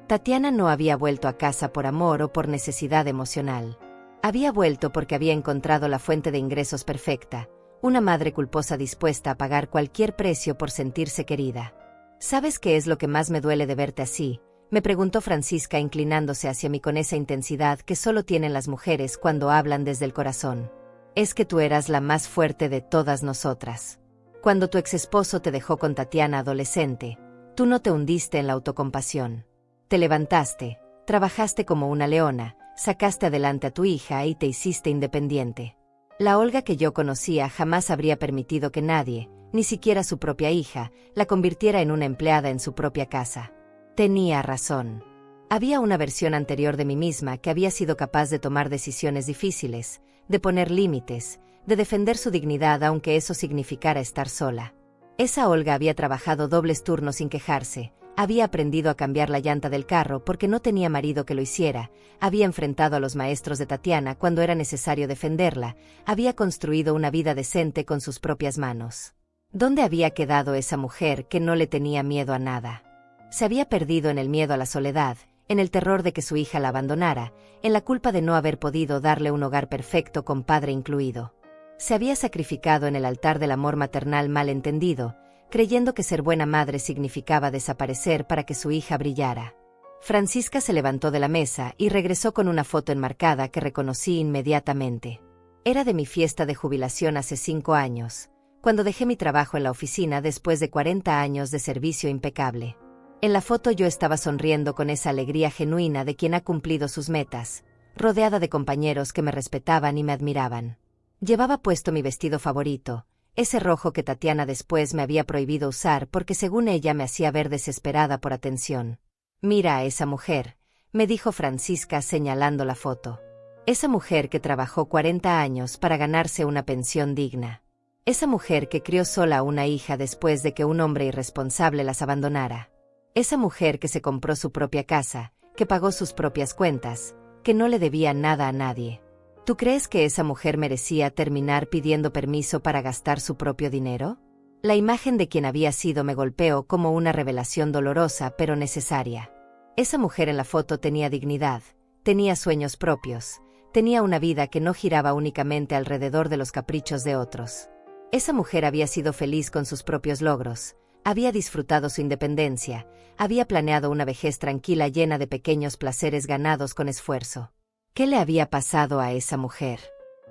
Tatiana no había vuelto a casa por amor o por necesidad emocional. Había vuelto porque había encontrado la fuente de ingresos perfecta, una madre culposa dispuesta a pagar cualquier precio por sentirse querida. «¿Sabes qué es lo que más me duele de verte así?», me preguntó Francisca inclinándose hacia mí con esa intensidad que solo tienen las mujeres cuando hablan desde el corazón. «Es que tú eras la más fuerte de todas nosotras». Cuando tu exesposo te dejó con Tatiana adolescente, tú no te hundiste en la autocompasión. Te levantaste, trabajaste como una leona, sacaste adelante a tu hija y te hiciste independiente. La Olga que yo conocía jamás habría permitido que nadie, ni siquiera su propia hija, la convirtiera en una empleada en su propia casa. Tenía razón. Había una versión anterior de mí misma que había sido capaz de tomar decisiones difíciles, de poner límites, de defender su dignidad aunque eso significara estar sola. Esa Olga había trabajado dobles turnos sin quejarse, había aprendido a cambiar la llanta del carro porque no tenía marido que lo hiciera, había enfrentado a los maestros de Tatiana cuando era necesario defenderla, había construido una vida decente con sus propias manos. ¿Dónde había quedado esa mujer que no le tenía miedo a nada? Se había perdido en el miedo a la soledad, en el terror de que su hija la abandonara, en la culpa de no haber podido darle un hogar perfecto con padre incluido. Se había sacrificado en el altar del amor maternal mal entendido, creyendo que ser buena madre significaba desaparecer para que su hija brillara. Francisca se levantó de la mesa y regresó con una foto enmarcada que reconocí inmediatamente. Era de mi fiesta de jubilación hace 5 años, cuando dejé mi trabajo en la oficina después de 40 años de servicio impecable. En la foto yo estaba sonriendo con esa alegría genuina de quien ha cumplido sus metas, rodeada de compañeros que me respetaban y me admiraban. Llevaba puesto mi vestido favorito, ese rojo que Tatiana después me había prohibido usar porque según ella me hacía ver desesperada por atención. «Mira a esa mujer», me dijo Francisca señalando la foto. Esa mujer que trabajó 40 años para ganarse una pensión digna. Esa mujer que crió sola a una hija después de que un hombre irresponsable las abandonara. Esa mujer que se compró su propia casa, que pagó sus propias cuentas, que no le debía nada a nadie. ¿Tú crees que esa mujer merecía terminar pidiendo permiso para gastar su propio dinero? La imagen de quien había sido me golpeó como una revelación dolorosa pero necesaria. Esa mujer en la foto tenía dignidad, tenía sueños propios, tenía una vida que no giraba únicamente alrededor de los caprichos de otros. Esa mujer había sido feliz con sus propios logros, había disfrutado su independencia, había planeado una vejez tranquila llena de pequeños placeres ganados con esfuerzo. ¿Qué le había pasado a esa mujer?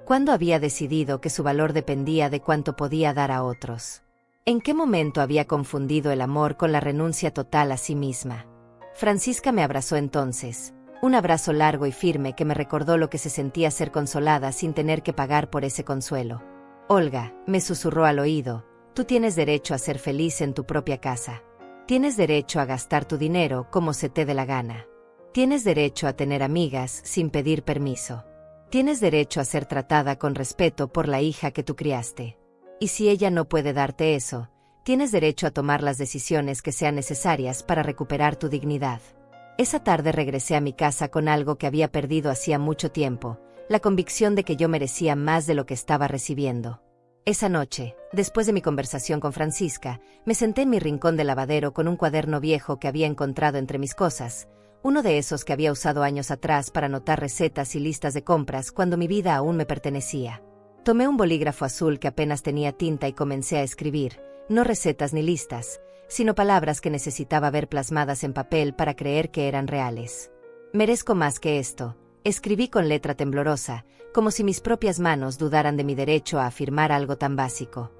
¿Cuándo había decidido que su valor dependía de cuánto podía dar a otros? ¿En qué momento había confundido el amor con la renuncia total a sí misma? Francisca me abrazó entonces, un abrazo largo y firme que me recordó lo que se sentía ser consolada sin tener que pagar por ese consuelo. Olga, me susurró al oído, tú tienes derecho a ser feliz en tu propia casa. Tienes derecho a gastar tu dinero como se te dé la gana. Tienes derecho a tener amigas sin pedir permiso. Tienes derecho a ser tratada con respeto por la hija que tú criaste. Y si ella no puede darte eso, tienes derecho a tomar las decisiones que sean necesarias para recuperar tu dignidad. Esa tarde regresé a mi casa con algo que había perdido hacía mucho tiempo, la convicción de que yo merecía más de lo que estaba recibiendo. Esa noche, después de mi conversación con Francisca, me senté en mi rincón del lavadero con un cuaderno viejo que había encontrado entre mis cosas, uno de esos que había usado años atrás para anotar recetas y listas de compras cuando mi vida aún me pertenecía. Tomé un bolígrafo azul que apenas tenía tinta y comencé a escribir, no recetas ni listas, sino palabras que necesitaba ver plasmadas en papel para creer que eran reales. Merezco más que esto, escribí con letra temblorosa, como si mis propias manos dudaran de mi derecho a afirmar algo tan básico.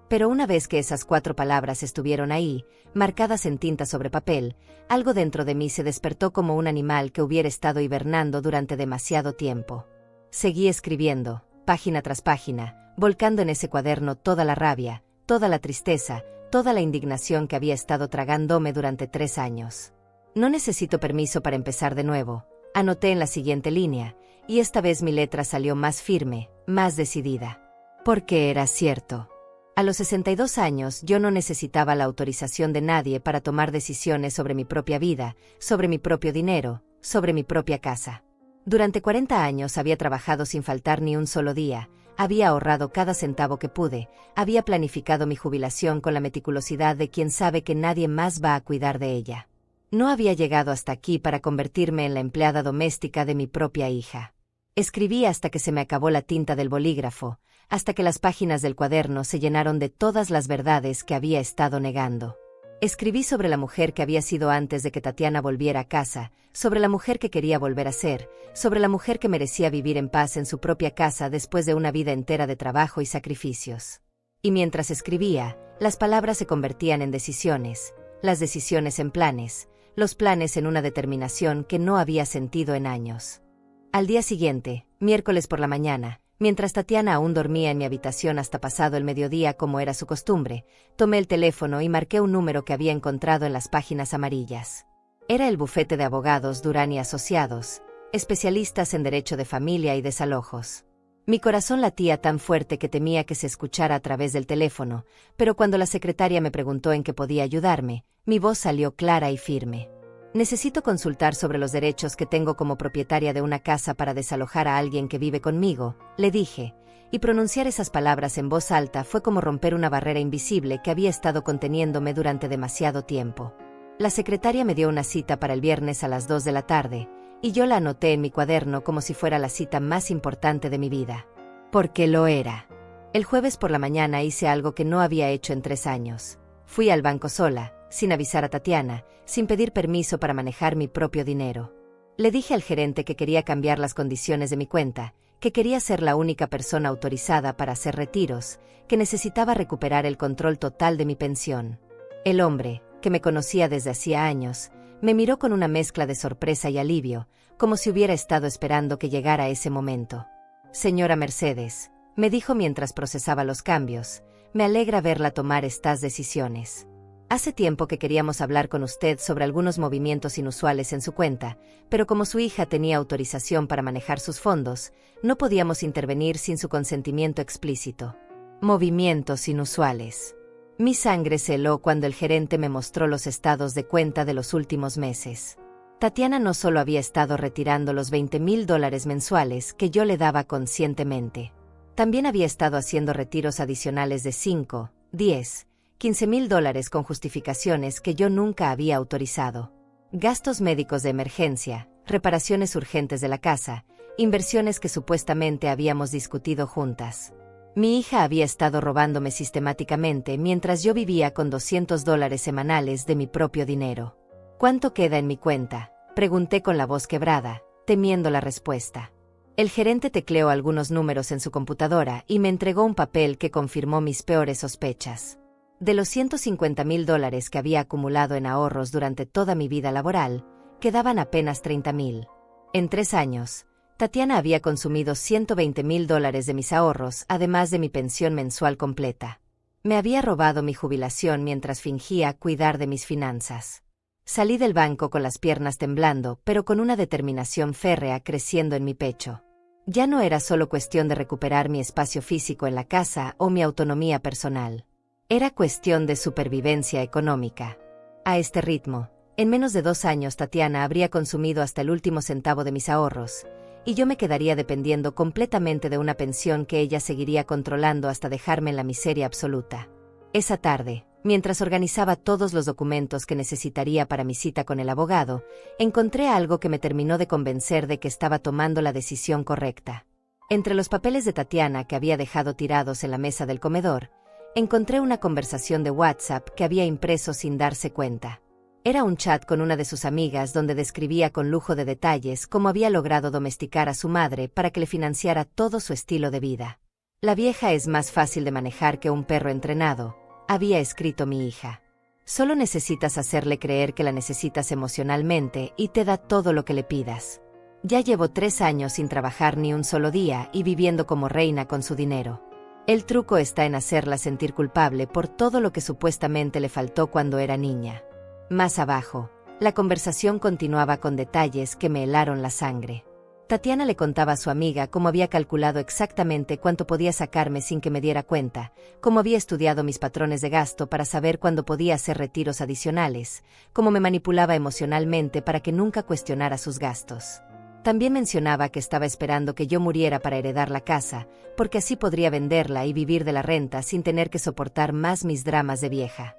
Pero una vez que esas 4 palabras estuvieron ahí, marcadas en tinta sobre papel, algo dentro de mí se despertó como un animal que hubiera estado hibernando durante demasiado tiempo. Seguí escribiendo, página tras página, volcando en ese cuaderno toda la rabia, toda la tristeza, toda la indignación que había estado tragándome durante 3 años. No necesito permiso para empezar de nuevo, anoté en la siguiente línea, y esta vez mi letra salió más firme, más decidida. Porque era cierto. A los 62 años yo no necesitaba la autorización de nadie para tomar decisiones sobre mi propia vida, sobre mi propio dinero, sobre mi propia casa. Durante 40 años había trabajado sin faltar ni un solo día, había ahorrado cada centavo que pude, había planificado mi jubilación con la meticulosidad de quien sabe que nadie más va a cuidar de ella. No había llegado hasta aquí para convertirme en la empleada doméstica de mi propia hija. Escribí hasta que se me acabó la tinta del bolígrafo, hasta que las páginas del cuaderno se llenaron de todas las verdades que había estado negando. Escribí sobre la mujer que había sido antes de que Tatiana volviera a casa, sobre la mujer que quería volver a ser, sobre la mujer que merecía vivir en paz en su propia casa después de una vida entera de trabajo y sacrificios. Y mientras escribía, las palabras se convertían en decisiones, las decisiones en planes, los planes en una determinación que no había sentido en años. Al día siguiente, miércoles por la mañana, mientras Tatiana aún dormía en mi habitación hasta pasado el mediodía como era su costumbre, tomé el teléfono y marqué un número que había encontrado en las páginas amarillas. Era el bufete de abogados Durán y Asociados, especialistas en derecho de familia y desalojos. Mi corazón latía tan fuerte que temía que se escuchara a través del teléfono, pero cuando la secretaria me preguntó en qué podía ayudarme, mi voz salió clara y firme. Necesito consultar sobre los derechos que tengo como propietaria de una casa para desalojar a alguien que vive conmigo, le dije, y pronunciar esas palabras en voz alta fue como romper una barrera invisible que había estado conteniéndome durante demasiado tiempo. La secretaria me dio una cita para el viernes a las 2 de la tarde, y yo la anoté en mi cuaderno como si fuera la cita más importante de mi vida. Porque lo era. El jueves por la mañana hice algo que no había hecho en 3 años. Fui al banco sola, sin avisar a Tatiana, sin pedir permiso para manejar mi propio dinero. Le dije al gerente que quería cambiar las condiciones de mi cuenta, que quería ser la única persona autorizada para hacer retiros, que necesitaba recuperar el control total de mi pensión. El hombre, que me conocía desde hacía años, me miró con una mezcla de sorpresa y alivio, como si hubiera estado esperando que llegara ese momento. Señora Mercedes, me dijo mientras procesaba los cambios, me alegra verla tomar estas decisiones. Hace tiempo que queríamos hablar con usted sobre algunos movimientos inusuales en su cuenta, pero como su hija tenía autorización para manejar sus fondos, no podíamos intervenir sin su consentimiento explícito. Movimientos inusuales. Mi sangre se heló cuando el gerente me mostró los estados de cuenta de los últimos meses. Tatiana no solo había estado retirando los $20,000 mensuales que yo le daba conscientemente. También había estado haciendo retiros adicionales de 5, 10, $15,000 con justificaciones que yo nunca había autorizado. Gastos médicos de emergencia, reparaciones urgentes de la casa, inversiones que supuestamente habíamos discutido juntas. Mi hija había estado robándome sistemáticamente mientras yo vivía con $200 semanales de mi propio dinero. ¿Cuánto queda en mi cuenta?, pregunté con la voz quebrada, temiendo la respuesta. El gerente tecleó algunos números en su computadora y me entregó un papel que confirmó mis peores sospechas. De los $150,000 que había acumulado en ahorros durante toda mi vida laboral, quedaban apenas $30,000. En 3 años, Tatiana había consumido $120,000 de mis ahorros, además de mi pensión mensual completa. Me había robado mi jubilación mientras fingía cuidar de mis finanzas. Salí del banco con las piernas temblando, pero con una determinación férrea creciendo en mi pecho. Ya no era solo cuestión de recuperar mi espacio físico en la casa o mi autonomía personal. Era cuestión de supervivencia económica. A este ritmo, en menos de 2 años Tatiana habría consumido hasta el último centavo de mis ahorros, y yo me quedaría dependiendo completamente de una pensión que ella seguiría controlando hasta dejarme en la miseria absoluta. Esa tarde, mientras organizaba todos los documentos que necesitaría para mi cita con el abogado, encontré algo que me terminó de convencer de que estaba tomando la decisión correcta. Entre los papeles de Tatiana que había dejado tirados en la mesa del comedor, encontré una conversación de WhatsApp que había impreso sin darse cuenta. Era un chat con una de sus amigas donde describía con lujo de detalles cómo había logrado domesticar a su madre para que le financiara todo su estilo de vida. La vieja es más fácil de manejar que un perro entrenado, había escrito mi hija. Solo necesitas hacerle creer que la necesitas emocionalmente y te da todo lo que le pidas. Ya llevo 3 años sin trabajar ni un solo día y viviendo como reina con su dinero. El truco está en hacerla sentir culpable por todo lo que supuestamente le faltó cuando era niña. Más abajo, la conversación continuaba con detalles que me helaron la sangre. Tatiana le contaba a su amiga cómo había calculado exactamente cuánto podía sacarme sin que me diera cuenta, cómo había estudiado mis patrones de gasto para saber cuándo podía hacer retiros adicionales, cómo me manipulaba emocionalmente para que nunca cuestionara sus gastos. También mencionaba que estaba esperando que yo muriera para heredar la casa, porque así podría venderla y vivir de la renta sin tener que soportar más mis dramas de vieja.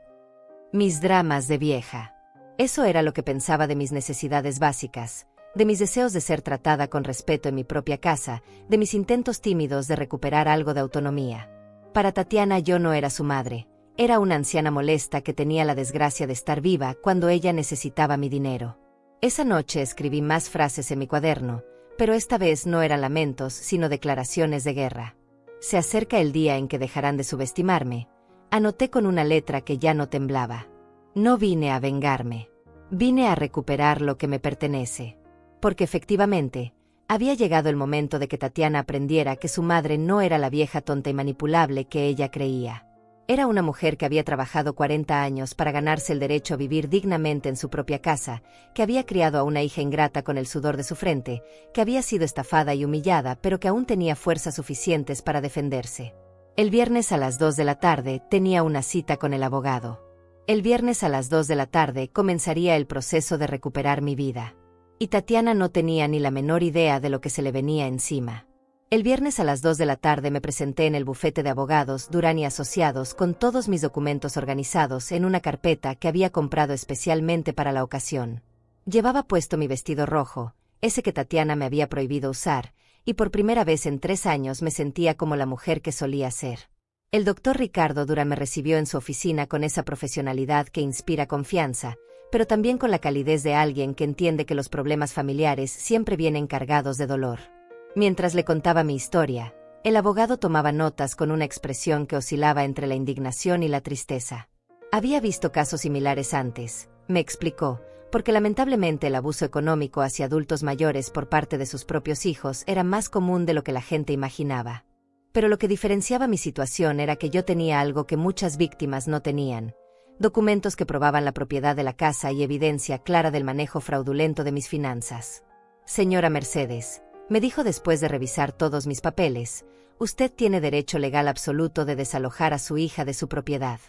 Mis dramas de vieja. Eso era lo que pensaba de mis necesidades básicas, de mis deseos de ser tratada con respeto en mi propia casa, de mis intentos tímidos de recuperar algo de autonomía. Para Tatiana yo no era su madre, era una anciana molesta que tenía la desgracia de estar viva cuando ella necesitaba mi dinero. Esa noche escribí más frases en mi cuaderno, pero esta vez no eran lamentos, sino declaraciones de guerra. Se acerca el día en que dejarán de subestimarme. Anoté con una letra que ya no temblaba. No vine a vengarme. Vine a recuperar lo que me pertenece. Porque efectivamente, había llegado el momento de que Tatiana aprendiera que su madre no era la vieja tonta y manipulable que ella creía. Era una mujer que había trabajado 40 años para ganarse el derecho a vivir dignamente en su propia casa, que había criado a una hija ingrata con el sudor de su frente, que había sido estafada y humillada, pero que aún tenía fuerzas suficientes para defenderse. El viernes a las 2 de la tarde tenía una cita con el abogado. El viernes a las 2 de la tarde comenzaría el proceso de recuperar mi vida. Y Tatiana no tenía ni la menor idea de lo que se le venía encima. El viernes a las 2 de la tarde me presenté en el bufete de abogados Durán y Asociados con todos mis documentos organizados en una carpeta que había comprado especialmente para la ocasión. Llevaba puesto mi vestido rojo, ese que Tatiana me había prohibido usar, y por primera vez en 3 años me sentía como la mujer que solía ser. El doctor Ricardo Durán me recibió en su oficina con esa profesionalidad que inspira confianza, pero también con la calidez de alguien que entiende que los problemas familiares siempre vienen cargados de dolor. Mientras le contaba mi historia, el abogado tomaba notas con una expresión que oscilaba entre la indignación y la tristeza. Había visto casos similares antes, me explicó, porque lamentablemente el abuso económico hacia adultos mayores por parte de sus propios hijos era más común de lo que la gente imaginaba. Pero lo que diferenciaba mi situación era que yo tenía algo que muchas víctimas no tenían: documentos que probaban la propiedad de la casa y evidencia clara del manejo fraudulento de mis finanzas. Señora Mercedes, me dijo después de revisar todos mis papeles, usted tiene derecho legal absoluto de desalojar a su hija de su propiedad.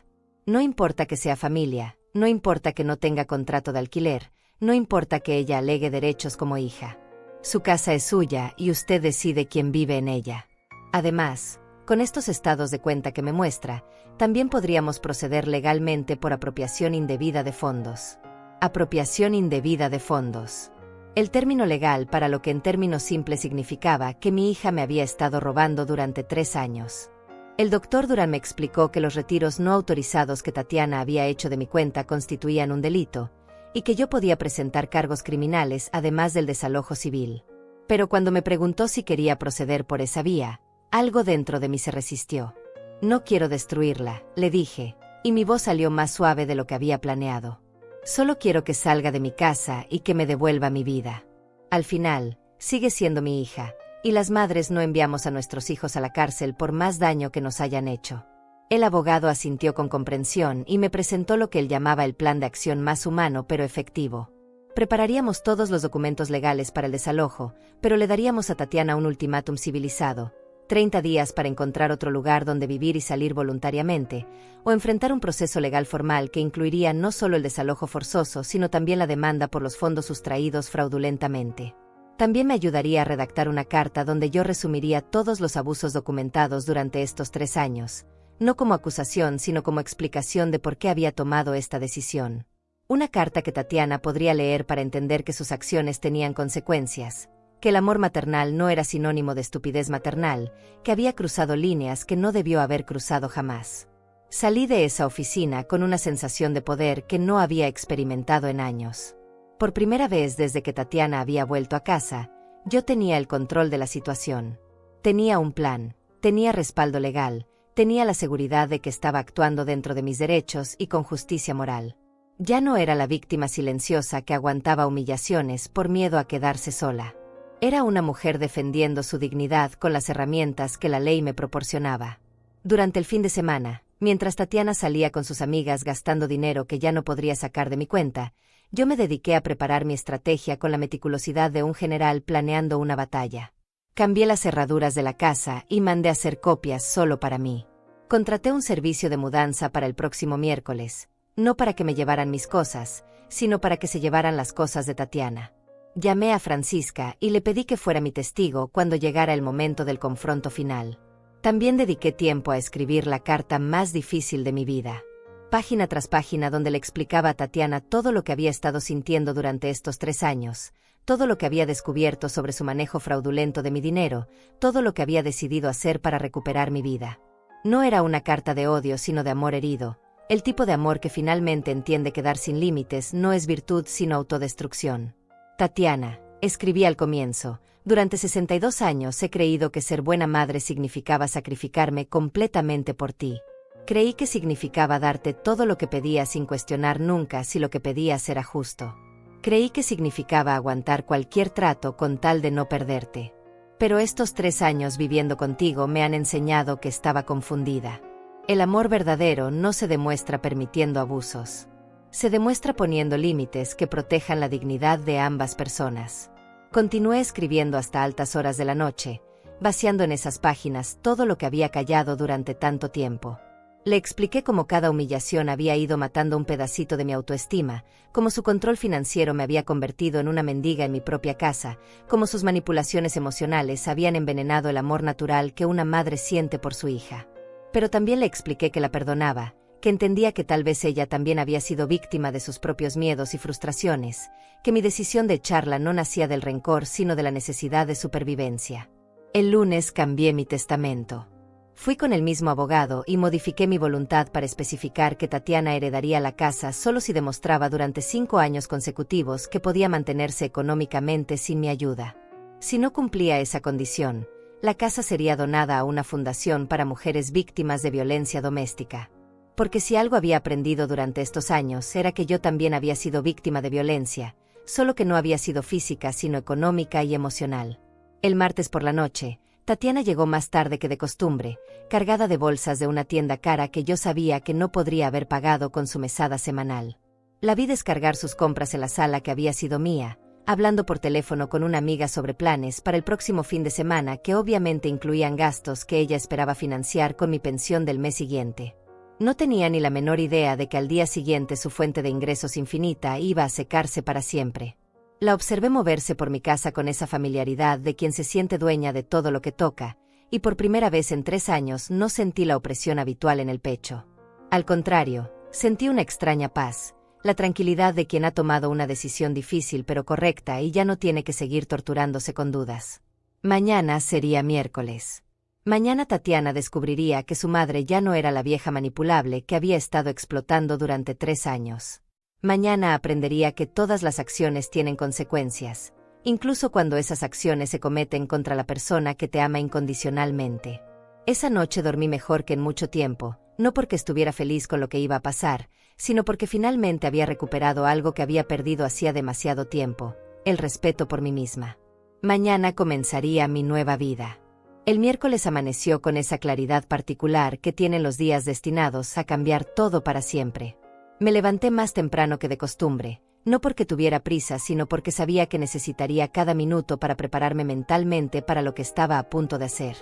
No importa que sea familia, no importa que no tenga contrato de alquiler, no importa que ella alegue derechos como hija. Su casa es suya y usted decide quién vive en ella. Además, con estos estados de cuenta que me muestra, también podríamos proceder legalmente por apropiación indebida de fondos. Apropiación indebida de fondos. El término legal para lo que en términos simples significaba que mi hija me había estado robando durante 3 años. El doctor Durán me explicó que los retiros no autorizados que Tatiana había hecho de mi cuenta constituían un delito, y que yo podía presentar cargos criminales además del desalojo civil. Pero cuando me preguntó si quería proceder por esa vía, algo dentro de mí se resistió. No quiero destruirla, le dije, y mi voz salió más suave de lo que había planeado. Solo quiero que salga de mi casa y que me devuelva mi vida. Al final, sigue siendo mi hija, y las madres no enviamos a nuestros hijos a la cárcel por más daño que nos hayan hecho. El abogado asintió con comprensión y me presentó lo que él llamaba el plan de acción más humano pero efectivo. Prepararíamos todos los documentos legales para el desalojo, pero le daríamos a Tatiana un ultimátum civilizado: 30 días para encontrar otro lugar donde vivir y salir voluntariamente, o enfrentar un proceso legal formal que incluiría no solo el desalojo forzoso, sino también la demanda por los fondos sustraídos fraudulentamente. También me ayudaría a redactar una carta donde yo resumiría todos los abusos documentados durante estos 3 años, no como acusación sino como explicación de por qué había tomado esta decisión. Una carta que Tatiana podría leer para entender que sus acciones tenían consecuencias, que el amor maternal no era sinónimo de estupidez maternal, que había cruzado líneas que no debió haber cruzado jamás. Salí de esa oficina con una sensación de poder que no había experimentado en años. Por primera vez desde que Tatiana había vuelto a casa, yo tenía el control de la situación. Tenía un plan, tenía respaldo legal, tenía la seguridad de que estaba actuando dentro de mis derechos y con justicia moral. Ya no era la víctima silenciosa que aguantaba humillaciones por miedo a quedarse sola. Era una mujer defendiendo su dignidad con las herramientas que la ley me proporcionaba. Durante el fin de semana, mientras Tatiana salía con sus amigas gastando dinero que ya no podría sacar de mi cuenta, yo me dediqué a preparar mi estrategia con la meticulosidad de un general planeando una batalla. Cambié las cerraduras de la casa y mandé hacer copias solo para mí. Contraté un servicio de mudanza para el próximo miércoles, no para que me llevaran mis cosas, sino para que se llevaran las cosas de Tatiana. Llamé a Francisca y le pedí que fuera mi testigo cuando llegara el momento del confronto final. También dediqué tiempo a escribir la carta más difícil de mi vida. Página tras página donde le explicaba a Tatiana todo lo que había estado sintiendo durante estos 3 años, todo lo que había descubierto sobre su manejo fraudulento de mi dinero, todo lo que había decidido hacer para recuperar mi vida. No era una carta de odio sino de amor herido, el tipo de amor que finalmente entiende que dar sin límites no es virtud sino autodestrucción. Tatiana, Escribí al comienzo: durante 62 años he creído que ser buena madre significaba sacrificarme completamente por ti. Creí que significaba darte todo lo que pedías sin cuestionar nunca si lo que pedías era justo. Creí que significaba aguantar cualquier trato con tal de no perderte. Pero estos 3 años viviendo contigo me han enseñado que estaba confundida. El amor verdadero no se demuestra permitiendo abusos. Se demuestra poniendo límites que protejan la dignidad de ambas personas. Continué escribiendo hasta altas horas de la noche, vaciando en esas páginas todo lo que había callado durante tanto tiempo. Le expliqué cómo cada humillación había ido matando un pedacito de mi autoestima, cómo su control financiero me había convertido en una mendiga en mi propia casa, cómo sus manipulaciones emocionales habían envenenado el amor natural que una madre siente por su hija. Pero también le expliqué que la perdonaba, que entendía que tal vez ella también había sido víctima de sus propios miedos y frustraciones, que mi decisión de echarla no nacía del rencor sino de la necesidad de supervivencia. El lunes cambié mi testamento. Fui con el mismo abogado y modifiqué mi voluntad para especificar que Tatiana heredaría la casa solo si demostraba durante 5 años consecutivos que podía mantenerse económicamente sin mi ayuda. Si no cumplía esa condición, la casa sería donada a una fundación para mujeres víctimas de violencia doméstica. Porque si algo había aprendido durante estos años era que yo también había sido víctima de violencia, solo que no había sido física sino económica y emocional. El martes por la noche, Tatiana llegó más tarde que de costumbre, cargada de bolsas de una tienda cara que yo sabía que no podría haber pagado con su mesada semanal. La vi descargar sus compras en la sala que había sido mía, hablando por teléfono con una amiga sobre planes para el próximo fin de semana que obviamente incluían gastos que ella esperaba financiar con mi pensión del mes siguiente. No tenía ni la menor idea de que al día siguiente su fuente de ingresos infinita iba a secarse para siempre. La observé moverse por mi casa con esa familiaridad de quien se siente dueña de todo lo que toca, y por primera vez en 3 años no sentí la opresión habitual en el pecho. Al contrario, sentí una extraña paz, la tranquilidad de quien ha tomado una decisión difícil pero correcta y ya no tiene que seguir torturándose con dudas. Mañana sería miércoles. Mañana Tatiana descubriría que su madre ya no era la vieja manipulable que había estado explotando durante 3 años. Mañana aprendería que todas las acciones tienen consecuencias, incluso cuando esas acciones se cometen contra la persona que te ama incondicionalmente. Esa noche dormí mejor que en mucho tiempo, no porque estuviera feliz con lo que iba a pasar, sino porque finalmente había recuperado algo que había perdido hacía demasiado tiempo: el respeto por mí misma. Mañana comenzaría mi nueva vida. El miércoles amaneció con esa claridad particular que tienen los días destinados a cambiar todo para siempre. Me levanté más temprano que de costumbre, no porque tuviera prisa sino porque sabía que necesitaría cada minuto para prepararme mentalmente para lo que estaba a punto de hacer.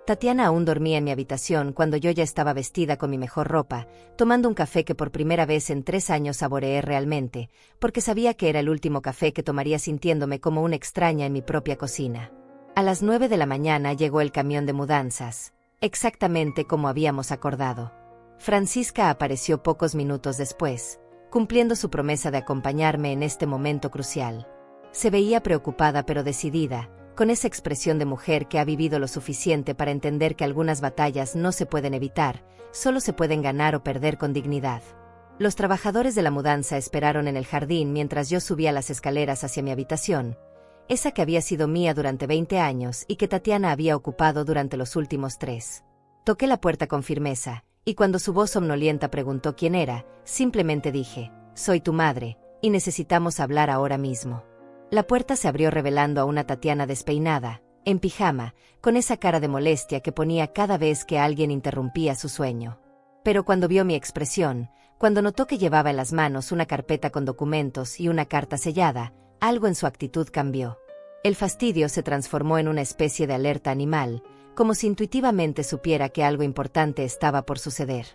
Tatiana aún dormía en mi habitación cuando yo ya estaba vestida con mi mejor ropa, tomando un café que por primera vez en 3 años saboreé realmente, porque sabía que era el último café que tomaría sintiéndome como una extraña en mi propia cocina. A las 9 de la mañana llegó el camión de mudanzas, exactamente como habíamos acordado. Francisca apareció pocos minutos después, cumpliendo su promesa de acompañarme en este momento crucial. Se veía preocupada pero decidida, con esa expresión de mujer que ha vivido lo suficiente para entender que algunas batallas no se pueden evitar, solo se pueden ganar o perder con dignidad. Los trabajadores de la mudanza esperaron en el jardín mientras yo subía las escaleras hacia mi habitación, esa que había sido mía durante 20 años y que Tatiana había ocupado durante los últimos 3. Toqué la puerta con firmeza, y cuando su voz somnolienta preguntó quién era, simplemente dije: «Soy tu madre, y necesitamos hablar ahora mismo». La puerta se abrió revelando a una Tatiana despeinada, en pijama, con esa cara de molestia que ponía cada vez que alguien interrumpía su sueño. Pero cuando vio mi expresión, cuando notó que llevaba en las manos una carpeta con documentos y una carta sellada, algo en su actitud cambió. El fastidio se transformó en una especie de alerta animal, como si intuitivamente supiera que algo importante estaba por suceder.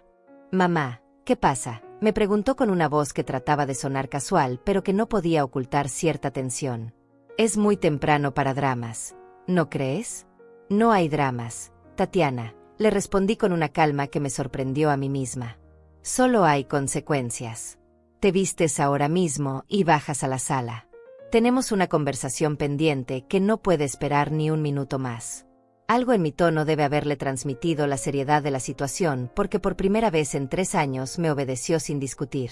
«Mamá, ¿qué pasa?», me preguntó con una voz que trataba de sonar casual pero que no podía ocultar cierta tensión. «Es muy temprano para dramas, ¿no crees?». «No hay dramas, Tatiana», le respondí con una calma que me sorprendió a mí misma. «Solo hay consecuencias. Te vistes ahora mismo y bajas a la sala. Tenemos una conversación pendiente que no puede esperar ni un minuto más». Algo en mi tono debe haberle transmitido la seriedad de la situación porque por primera vez en 3 años me obedeció sin discutir.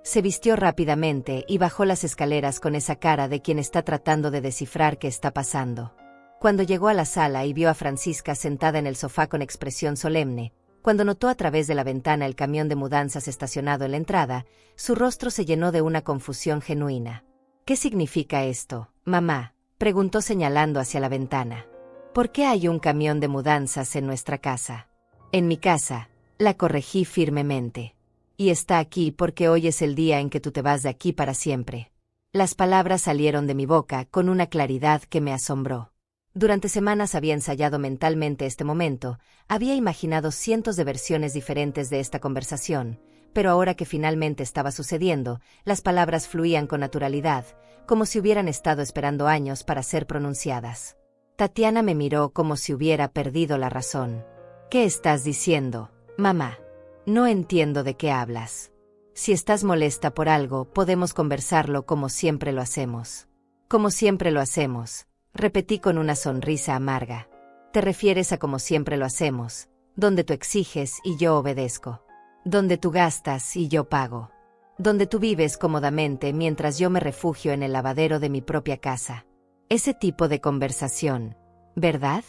Se vistió rápidamente y bajó las escaleras con esa cara de quien está tratando de descifrar qué está pasando. Cuando llegó a la sala y vio a Francisca sentada en el sofá con expresión solemne, cuando notó a través de la ventana el camión de mudanzas estacionado en la entrada, su rostro se llenó de una confusión genuina. «¿Qué significa esto, mamá?», preguntó señalando hacia la ventana. «¿Por qué hay un camión de mudanzas en nuestra casa?». «En mi casa», la corregí firmemente. «Y está aquí porque hoy es el día en que tú te vas de aquí para siempre». Las palabras salieron de mi boca con una claridad que me asombró. Durante semanas había ensayado mentalmente este momento, había imaginado cientos de versiones diferentes de esta conversación, pero ahora que finalmente estaba sucediendo, las palabras fluían con naturalidad, como si hubieran estado esperando años para ser pronunciadas. Tatiana me miró como si hubiera perdido la razón. «¿Qué estás diciendo, mamá? No entiendo de qué hablas. Si estás molesta por algo, podemos conversarlo como siempre lo hacemos». «Como siempre lo hacemos», repetí con una sonrisa amarga. «Te refieres a como siempre lo hacemos, donde tú exiges y yo obedezco. Donde tú gastas y yo pago. Donde tú vives cómodamente mientras yo me refugio en el lavadero de mi propia casa. Ese tipo de conversación, ¿verdad?».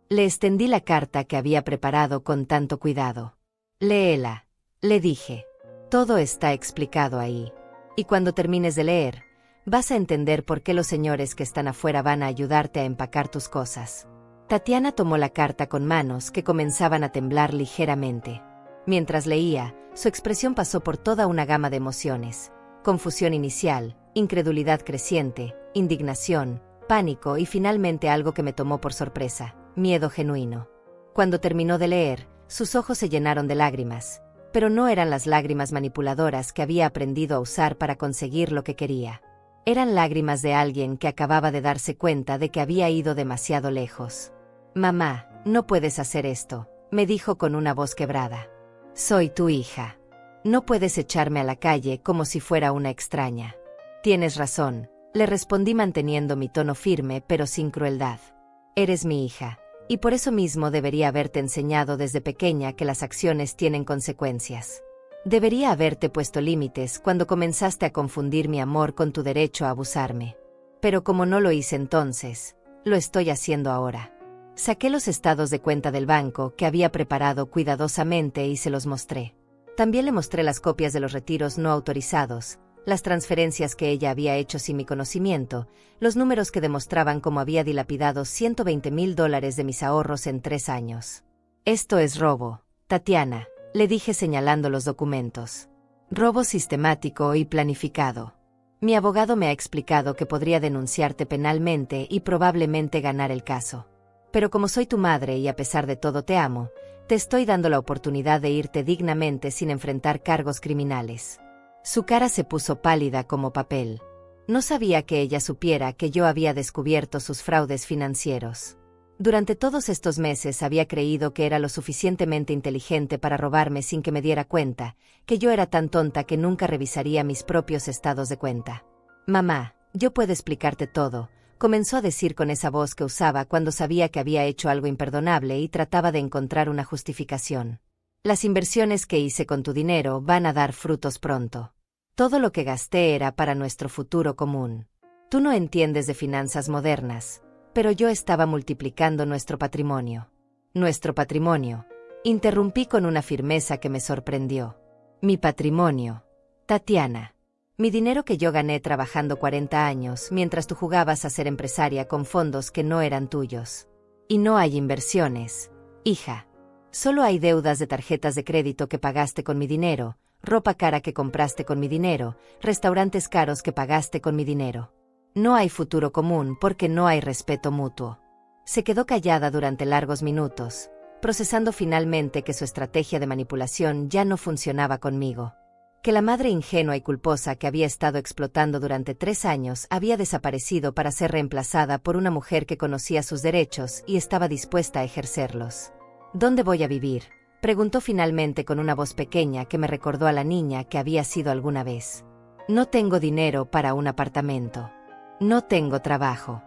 Le extendí la carta que había preparado con tanto cuidado. «Léela», le dije. «Todo está explicado ahí. Y cuando termines de leer, vas a entender por qué los señores que están afuera van a ayudarte a empacar tus cosas». Tatiana tomó la carta con manos que comenzaban a temblar ligeramente. Mientras leía, su expresión pasó por toda una gama de emociones: confusión inicial, incredulidad creciente, indignación, pánico y finalmente algo que me tomó por sorpresa: miedo genuino. Cuando terminó de leer, sus ojos se llenaron de lágrimas, pero no eran las lágrimas manipuladoras que había aprendido a usar para conseguir lo que quería. Eran lágrimas de alguien que acababa de darse cuenta de que había ido demasiado lejos. «Mamá, no puedes hacer esto», me dijo con una voz quebrada. «Soy tu hija. No puedes echarme a la calle como si fuera una extraña». «Tienes razón», le respondí manteniendo mi tono firme pero sin crueldad. «Eres mi hija, y por eso mismo debería haberte enseñado desde pequeña que las acciones tienen consecuencias. Debería haberte puesto límites cuando comenzaste a confundir mi amor con tu derecho a abusarme. Pero como no lo hice entonces, lo estoy haciendo ahora». Saqué los estados de cuenta del banco que había preparado cuidadosamente y se los mostré. También le mostré las copias de los retiros no autorizados, las transferencias que ella había hecho sin mi conocimiento, los números que demostraban cómo había dilapidado $120,000 de mis ahorros en 3 años. «Esto es robo, Tatiana», le dije señalando los documentos. «Robo sistemático y planificado. Mi abogado me ha explicado que podría denunciarte penalmente y probablemente ganar el caso. Pero como soy tu madre y a pesar de todo te amo, te estoy dando la oportunidad de irte dignamente sin enfrentar cargos criminales». Su cara se puso pálida como papel. No sabía que ella supiera que yo había descubierto sus fraudes financieros. Durante todos estos meses había creído que era lo suficientemente inteligente para robarme sin que me diera cuenta, que yo era tan tonta que nunca revisaría mis propios estados de cuenta. «Mamá, yo puedo explicarte todo», comenzó a decir con esa voz que usaba cuando sabía que había hecho algo imperdonable y trataba de encontrar una justificación. «Las inversiones que hice con tu dinero van a dar frutos pronto. Todo lo que gasté era para nuestro futuro común. Tú no entiendes de finanzas modernas, pero yo estaba multiplicando nuestro patrimonio». «¿Nuestro patrimonio?», interrumpí con una firmeza que me sorprendió. «Mi patrimonio, Tatiana. Mi dinero que yo gané trabajando 40 años mientras tú jugabas a ser empresaria con fondos que no eran tuyos. Y no hay inversiones, hija. Solo hay deudas de tarjetas de crédito que pagaste con mi dinero, ropa cara que compraste con mi dinero, restaurantes caros que pagaste con mi dinero. No hay futuro común porque no hay respeto mutuo». Se quedó callada durante largos minutos, procesando finalmente que su estrategia de manipulación ya no funcionaba conmigo. Que la madre ingenua y culposa que había estado explotando durante 3 años había desaparecido para ser reemplazada por una mujer que conocía sus derechos y estaba dispuesta a ejercerlos. «¿Dónde voy a vivir?», preguntó finalmente con una voz pequeña que me recordó a la niña que había sido alguna vez. «No tengo dinero para un apartamento. No tengo trabajo.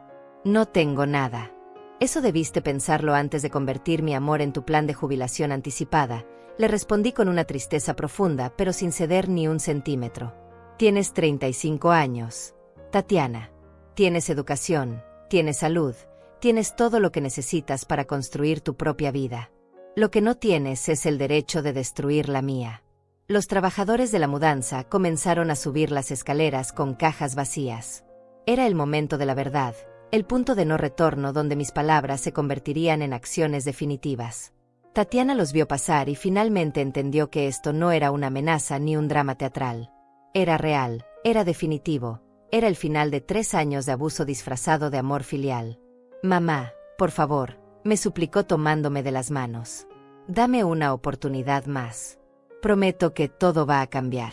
No tengo nada». «Eso debiste pensarlo antes de convertir mi amor en tu plan de jubilación anticipada», le respondí con una tristeza profunda pero sin ceder ni un centímetro. Tienes 35 años. Tatiana. Tienes educación, tienes salud, tienes todo lo que necesitas para construir tu propia vida. Lo que no tienes es el derecho de destruir la mía. Los trabajadores de la mudanza comenzaron a subir las escaleras con cajas vacías. Era el momento de la verdad, el punto de no retorno donde mis palabras se convertirían en acciones definitivas. Tatiana los vio pasar y finalmente entendió que esto no era una amenaza ni un drama teatral. Era real, era definitivo, era el final de 3 años de abuso disfrazado de amor filial. «Mamá, por favor», me suplicó tomándome de las manos. «Dame una oportunidad más. Prometo que todo va a cambiar.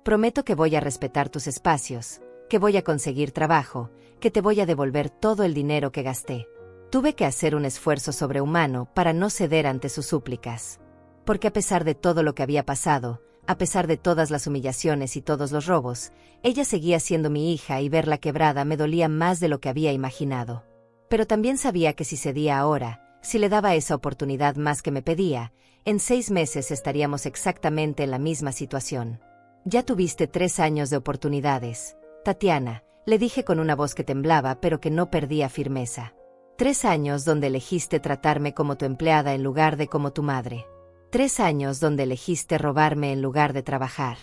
Prometo que voy a respetar tus espacios, que voy a conseguir trabajo, que te voy a devolver todo el dinero que gasté». Tuve que hacer un esfuerzo sobrehumano para no ceder ante sus súplicas. Porque a pesar de todo lo que había pasado, a pesar de todas las humillaciones y todos los robos, ella seguía siendo mi hija y verla quebrada me dolía más de lo que había imaginado. Pero también sabía que si cedía ahora, si le daba esa oportunidad más que me pedía, en 6 meses estaríamos exactamente en la misma situación. «Ya tuviste 3 años de oportunidades, Tatiana», le dije con una voz que temblaba pero que no perdía firmeza. 3 años donde elegiste tratarme como tu empleada en lugar de como tu madre. 3 años donde elegiste robarme en lugar de trabajar.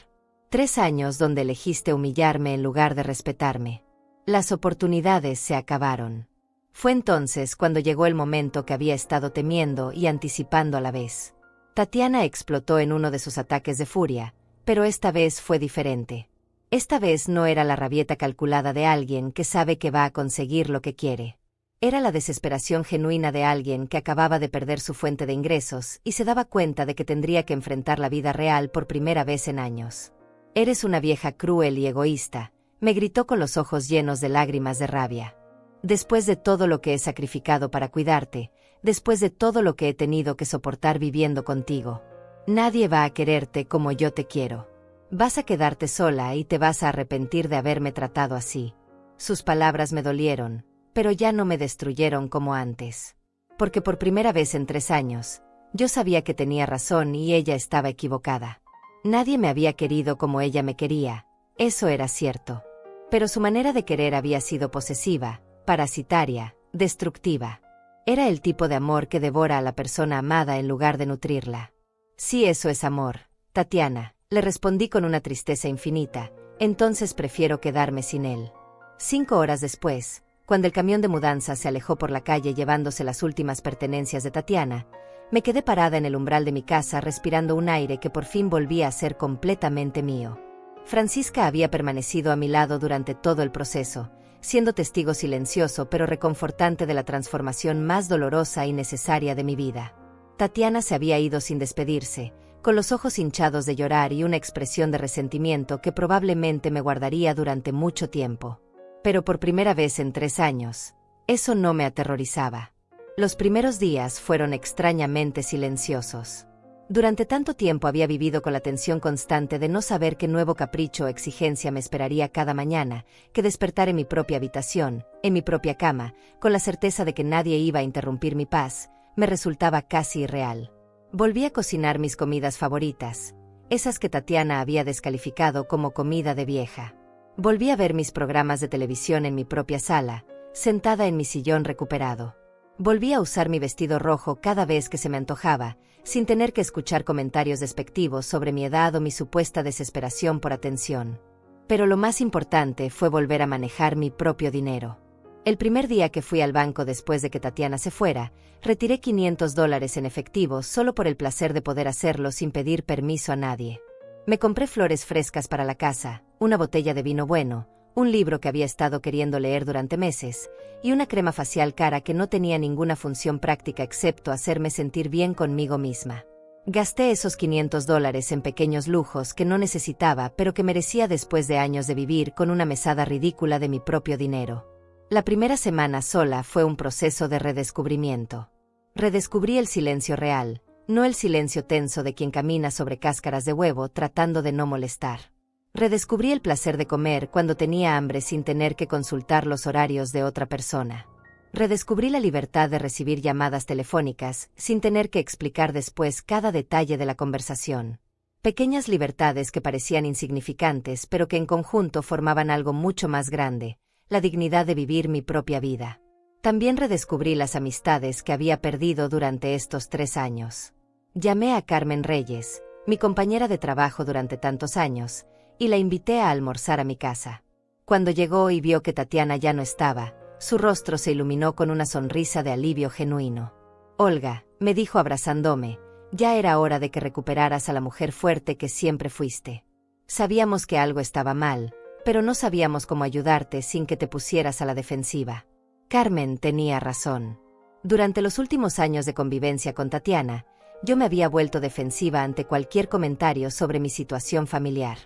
3 años donde elegiste humillarme en lugar de respetarme. Las oportunidades se acabaron. Fue entonces cuando llegó el momento que había estado temiendo y anticipando a la vez. Tatiana explotó en uno de sus ataques de furia, pero esta vez fue diferente. Esta vez no era la rabieta calculada de alguien que sabe que va a conseguir lo que quiere. Era la desesperación genuina de alguien que acababa de perder su fuente de ingresos y se daba cuenta de que tendría que enfrentar la vida real por primera vez en años. «Eres una vieja cruel y egoísta», me gritó con los ojos llenos de lágrimas de rabia. «Después de todo lo que he sacrificado para cuidarte, después de todo lo que he tenido que soportar viviendo contigo, nadie va a quererte como yo te quiero. Vas a quedarte sola y te vas a arrepentir de haberme tratado así». Sus palabras me dolieron, pero ya no me destruyeron como antes. Porque por primera vez en 3 años, yo sabía que tenía razón y ella estaba equivocada. Nadie me había querido como ella me quería, eso era cierto. Pero su manera de querer había sido posesiva, parasitaria, destructiva. Era el tipo de amor que devora a la persona amada en lugar de nutrirla. «Sí, eso es amor, Tatiana», le respondí con una tristeza infinita, «entonces prefiero quedarme sin él». 5 horas después, cuando el camión de mudanza se alejó por la calle llevándose las últimas pertenencias de Tatiana, me quedé parada en el umbral de mi casa respirando un aire que por fin volvía a ser completamente mío. Francisca había permanecido a mi lado durante todo el proceso, siendo testigo silencioso pero reconfortante de la transformación más dolorosa y necesaria de mi vida. Tatiana se había ido sin despedirse, con los ojos hinchados de llorar y una expresión de resentimiento que probablemente me guardaría durante mucho tiempo. Pero por primera vez en 3 años, eso no me aterrorizaba. Los primeros días fueron extrañamente silenciosos. Durante tanto tiempo había vivido con la tensión constante de no saber qué nuevo capricho o exigencia me esperaría cada mañana, que despertar en mi propia habitación, en mi propia cama, con la certeza de que nadie iba a interrumpir mi paz, me resultaba casi irreal. Volví a cocinar mis comidas favoritas, esas que Tatiana había descalificado como comida de vieja. Volví a ver mis programas de televisión en mi propia sala, sentada en mi sillón recuperado. Volví a usar mi vestido rojo cada vez que se me antojaba, sin tener que escuchar comentarios despectivos sobre mi edad o mi supuesta desesperación por atención. Pero lo más importante fue volver a manejar mi propio dinero. El primer día que fui al banco después de que Tatiana se fuera, retiré $500 en efectivo solo por el placer de poder hacerlo sin pedir permiso a nadie. Me compré flores frescas para la casa, una botella de vino bueno, un libro que había estado queriendo leer durante meses, y una crema facial cara que no tenía ninguna función práctica excepto hacerme sentir bien conmigo misma. Gasté esos $500 en pequeños lujos que no necesitaba pero que merecía después de años de vivir con una mesada ridícula de mi propio dinero. La primera semana sola fue un proceso de redescubrimiento. Redescubrí el silencio real, no el silencio tenso de quien camina sobre cáscaras de huevo tratando de no molestar. Redescubrí el placer de comer cuando tenía hambre sin tener que consultar los horarios de otra persona. Redescubrí la libertad de recibir llamadas telefónicas sin tener que explicar después cada detalle de la conversación. Pequeñas libertades que parecían insignificantes pero que en conjunto formaban algo mucho más grande, la dignidad de vivir mi propia vida. También redescubrí las amistades que había perdido durante estos 3 años. Llamé a Carmen Reyes, mi compañera de trabajo durante tantos años, y la invité a almorzar a mi casa. Cuando llegó y vio que Tatiana ya no estaba, su rostro se iluminó con una sonrisa de alivio genuino. Olga, me dijo abrazándome, ya era hora de que recuperaras a la mujer fuerte que siempre fuiste. Sabíamos que algo estaba mal, pero no sabíamos cómo ayudarte sin que te pusieras a la defensiva. Carmen tenía razón. Durante los últimos años de convivencia con Tatiana, yo me había vuelto defensiva ante cualquier comentario sobre mi situación familiar.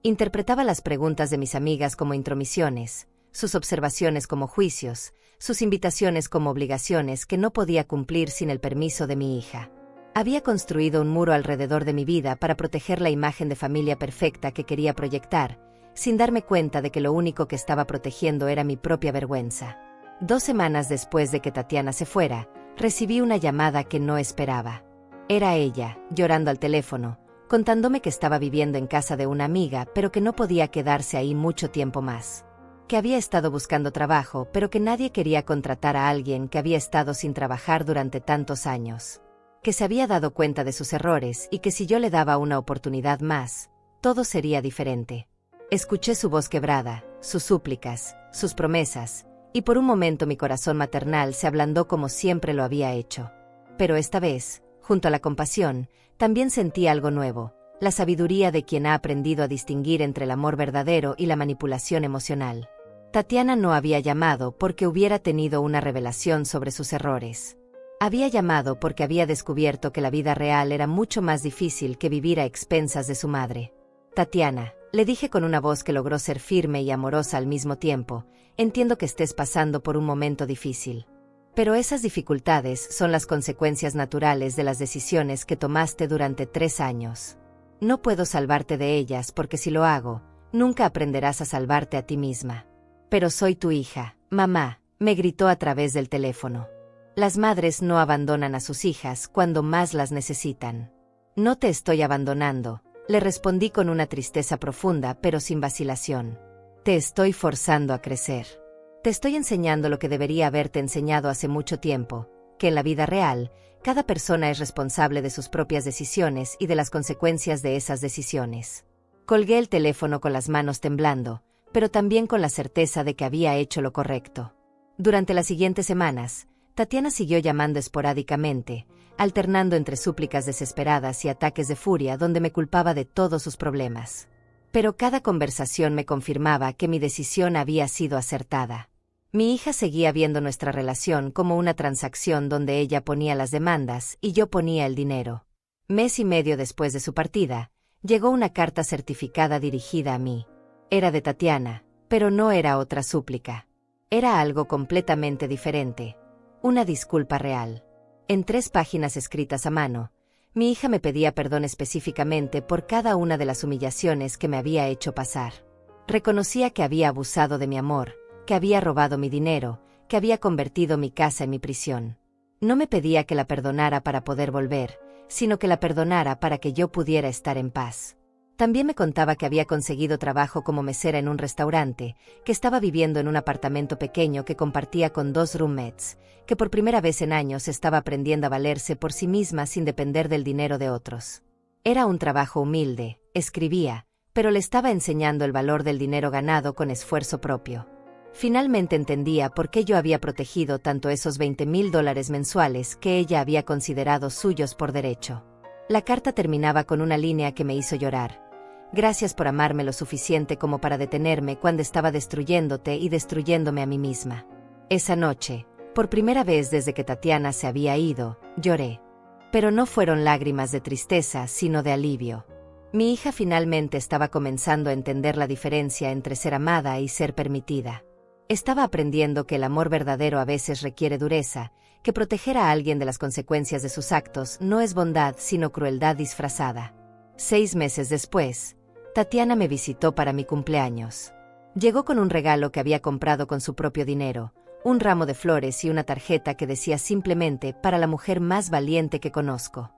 Interpretaba las preguntas de mis amigas como intromisiones, sus observaciones como juicios, sus invitaciones como obligaciones que no podía cumplir sin el permiso de mi hija. Había construido un muro alrededor de mi vida para proteger la imagen de familia perfecta que quería proyectar, sin darme cuenta de que lo único que estaba protegiendo era mi propia vergüenza. 2 semanas después de que Tatiana se fuera, recibí una llamada que no esperaba. Era ella, llorando al teléfono, contándome que estaba viviendo en casa de una amiga, pero que no podía quedarse ahí mucho tiempo más. Que había estado buscando trabajo, pero que nadie quería contratar a alguien que había estado sin trabajar durante tantos años. Que se había dado cuenta de sus errores y que si yo le daba una oportunidad más, todo sería diferente. Escuché su voz quebrada, sus súplicas, sus promesas, y por un momento mi corazón maternal se ablandó como siempre lo había hecho. Pero esta vez, junto a la compasión, también sentí algo nuevo, la sabiduría de quien ha aprendido a distinguir entre el amor verdadero y la manipulación emocional. Tatiana no había llamado porque hubiera tenido una revelación sobre sus errores. Había llamado porque había descubierto que la vida real era mucho más difícil que vivir a expensas de su madre. Tatiana, le dije con una voz que logró ser firme y amorosa al mismo tiempo, entiendo que estés pasando por un momento difícil. Pero esas dificultades son las consecuencias naturales de las decisiones que tomaste durante 3 años. No puedo salvarte de ellas porque si lo hago, nunca aprenderás a salvarte a ti misma. Pero soy tu hija, mamá, me gritó a través del teléfono. Las madres no abandonan a sus hijas cuando más las necesitan. No te estoy abandonando, le respondí con una tristeza profunda pero sin vacilación. Te estoy forzando a crecer. Te estoy enseñando lo que debería haberte enseñado hace mucho tiempo, que en la vida real, cada persona es responsable de sus propias decisiones y de las consecuencias de esas decisiones. Colgué el teléfono con las manos temblando, pero también con la certeza de que había hecho lo correcto. Durante las siguientes semanas, Tatiana siguió llamando esporádicamente, alternando entre súplicas desesperadas y ataques de furia donde me culpaba de todos sus problemas. Pero cada conversación me confirmaba que mi decisión había sido acertada. Mi hija seguía viendo nuestra relación como una transacción donde ella ponía las demandas y yo ponía el dinero. Mes y medio después de su partida, llegó una carta certificada dirigida a mí. Era de Tatiana, pero no era otra súplica. Era algo completamente diferente. Una disculpa real. En 3 páginas escritas a mano, mi hija me pedía perdón específicamente por cada una de las humillaciones que me había hecho pasar. Reconocía que había abusado de mi amor, que había robado mi dinero, que había convertido mi casa en mi prisión. No me pedía que la perdonara para poder volver, sino que la perdonara para que yo pudiera estar en paz. También me contaba que había conseguido trabajo como mesera en un restaurante, que estaba viviendo en un apartamento pequeño que compartía con 2 roommates, que por primera vez en años estaba aprendiendo a valerse por sí misma sin depender del dinero de otros. Era un trabajo humilde, escribía, pero le estaba enseñando el valor del dinero ganado con esfuerzo propio. Finalmente entendía por qué yo había protegido tanto esos $20,000 mensuales que ella había considerado suyos por derecho. La carta terminaba con una línea que me hizo llorar. Gracias por amarme lo suficiente como para detenerme cuando estaba destruyéndote y destruyéndome a mí misma. Esa noche, por primera vez desde que Tatiana se había ido, lloré. Pero no fueron lágrimas de tristeza, sino de alivio. Mi hija finalmente estaba comenzando a entender la diferencia entre ser amada y ser permitida. Estaba aprendiendo que el amor verdadero a veces requiere dureza, que proteger a alguien de las consecuencias de sus actos no es bondad sino crueldad disfrazada. 6 meses después, Tatiana me visitó para mi cumpleaños. Llegó con un regalo que había comprado con su propio dinero, un ramo de flores y una tarjeta que decía simplemente para la mujer más valiente que conozco.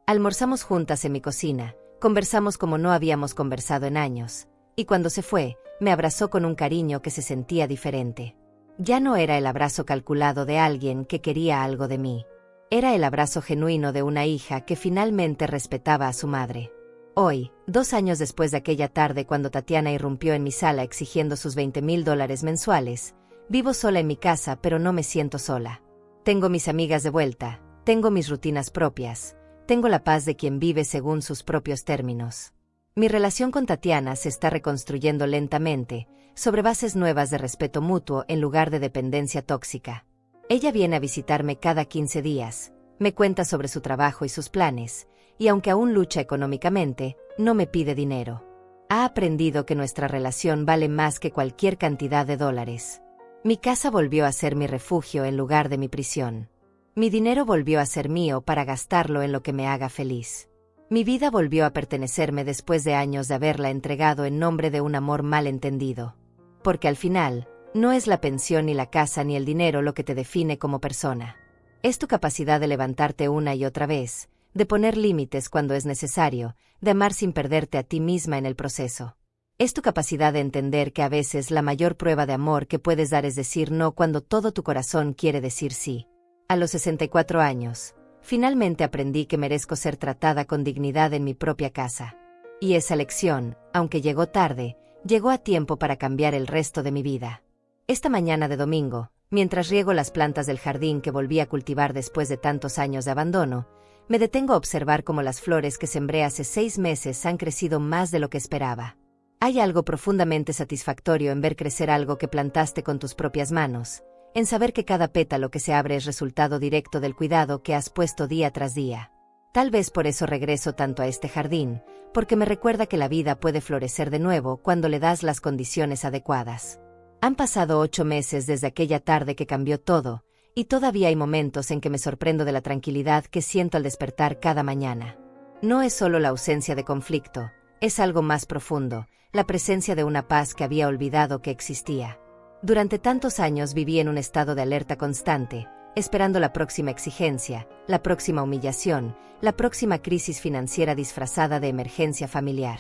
Almorzamos juntas en mi cocina, Conversamos como no habíamos conversado en años, y cuando se fue, me abrazó con un cariño que se sentía diferente. Ya no era el abrazo calculado de alguien que quería algo de mí. Era el abrazo genuino de una hija que finalmente respetaba a su madre. Hoy, 2 años después de aquella tarde cuando Tatiana irrumpió en mi sala exigiendo sus $20,000 mensuales, vivo sola en mi casa pero no me siento sola. Tengo mis amigas de vuelta, tengo mis rutinas propias, tengo la paz de quien vive según sus propios términos. Mi relación con Tatiana se está reconstruyendo lentamente, sobre bases nuevas de respeto mutuo en lugar de dependencia tóxica. Ella viene a visitarme cada 15 días, me cuenta sobre su trabajo y sus planes, y aunque aún lucha económicamente, no me pide dinero. Ha aprendido que nuestra relación vale más que cualquier cantidad de dólares. Mi casa volvió a ser mi refugio en lugar de mi prisión. Mi dinero volvió a ser mío para gastarlo en lo que me haga feliz. Mi vida volvió a pertenecerme después de años de haberla entregado en nombre de un amor mal entendido. Porque al final, no es la pensión ni la casa ni el dinero lo que te define como persona. Es tu capacidad de levantarte una y otra vez, de poner límites cuando es necesario, de amar sin perderte a ti misma en el proceso. Es tu capacidad de entender que a veces la mayor prueba de amor que puedes dar es decir no cuando todo tu corazón quiere decir sí. A los 64 años, finalmente aprendí que merezco ser tratada con dignidad en mi propia casa. Y esa lección, aunque llegó tarde, llegó a tiempo para cambiar el resto de mi vida. Esta mañana de domingo, mientras riego las plantas del jardín que volví a cultivar después de tantos años de abandono, me detengo a observar cómo las flores que sembré hace 6 meses han crecido más de lo que esperaba. Hay algo profundamente satisfactorio en ver crecer algo que plantaste con tus propias manos, en saber que cada pétalo que se abre es resultado directo del cuidado que has puesto día tras día. Tal vez por eso regreso tanto a este jardín, porque me recuerda que la vida puede florecer de nuevo cuando le das las condiciones adecuadas. Han pasado 8 meses desde aquella tarde que cambió todo, y todavía hay momentos en que me sorprendo de la tranquilidad que siento al despertar cada mañana. No es solo la ausencia de conflicto, es algo más profundo, la presencia de una paz que había olvidado que existía. Durante tantos años viví en un estado de alerta constante, esperando la próxima exigencia, la próxima humillación, la próxima crisis financiera disfrazada de emergencia familiar.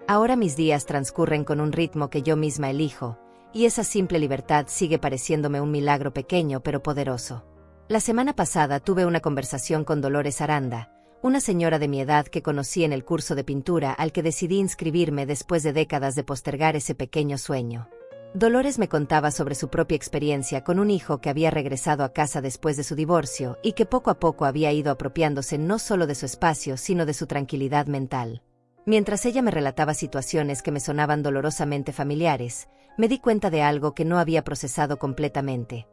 Ahora mis días transcurren con un ritmo que yo misma elijo, y esa simple libertad sigue pareciéndome un milagro pequeño pero poderoso. La semana pasada tuve una conversación con Dolores Aranda, una señora de mi edad que conocí en el curso de pintura al que decidí inscribirme después de décadas de postergar ese pequeño sueño. Dolores me contaba sobre su propia experiencia con un hijo que había regresado a casa después de su divorcio y que poco a poco había ido apropiándose no solo de su espacio sino de su tranquilidad mental. Mientras ella me relataba situaciones que me sonaban dolorosamente familiares, me di cuenta de algo que no había procesado completamente.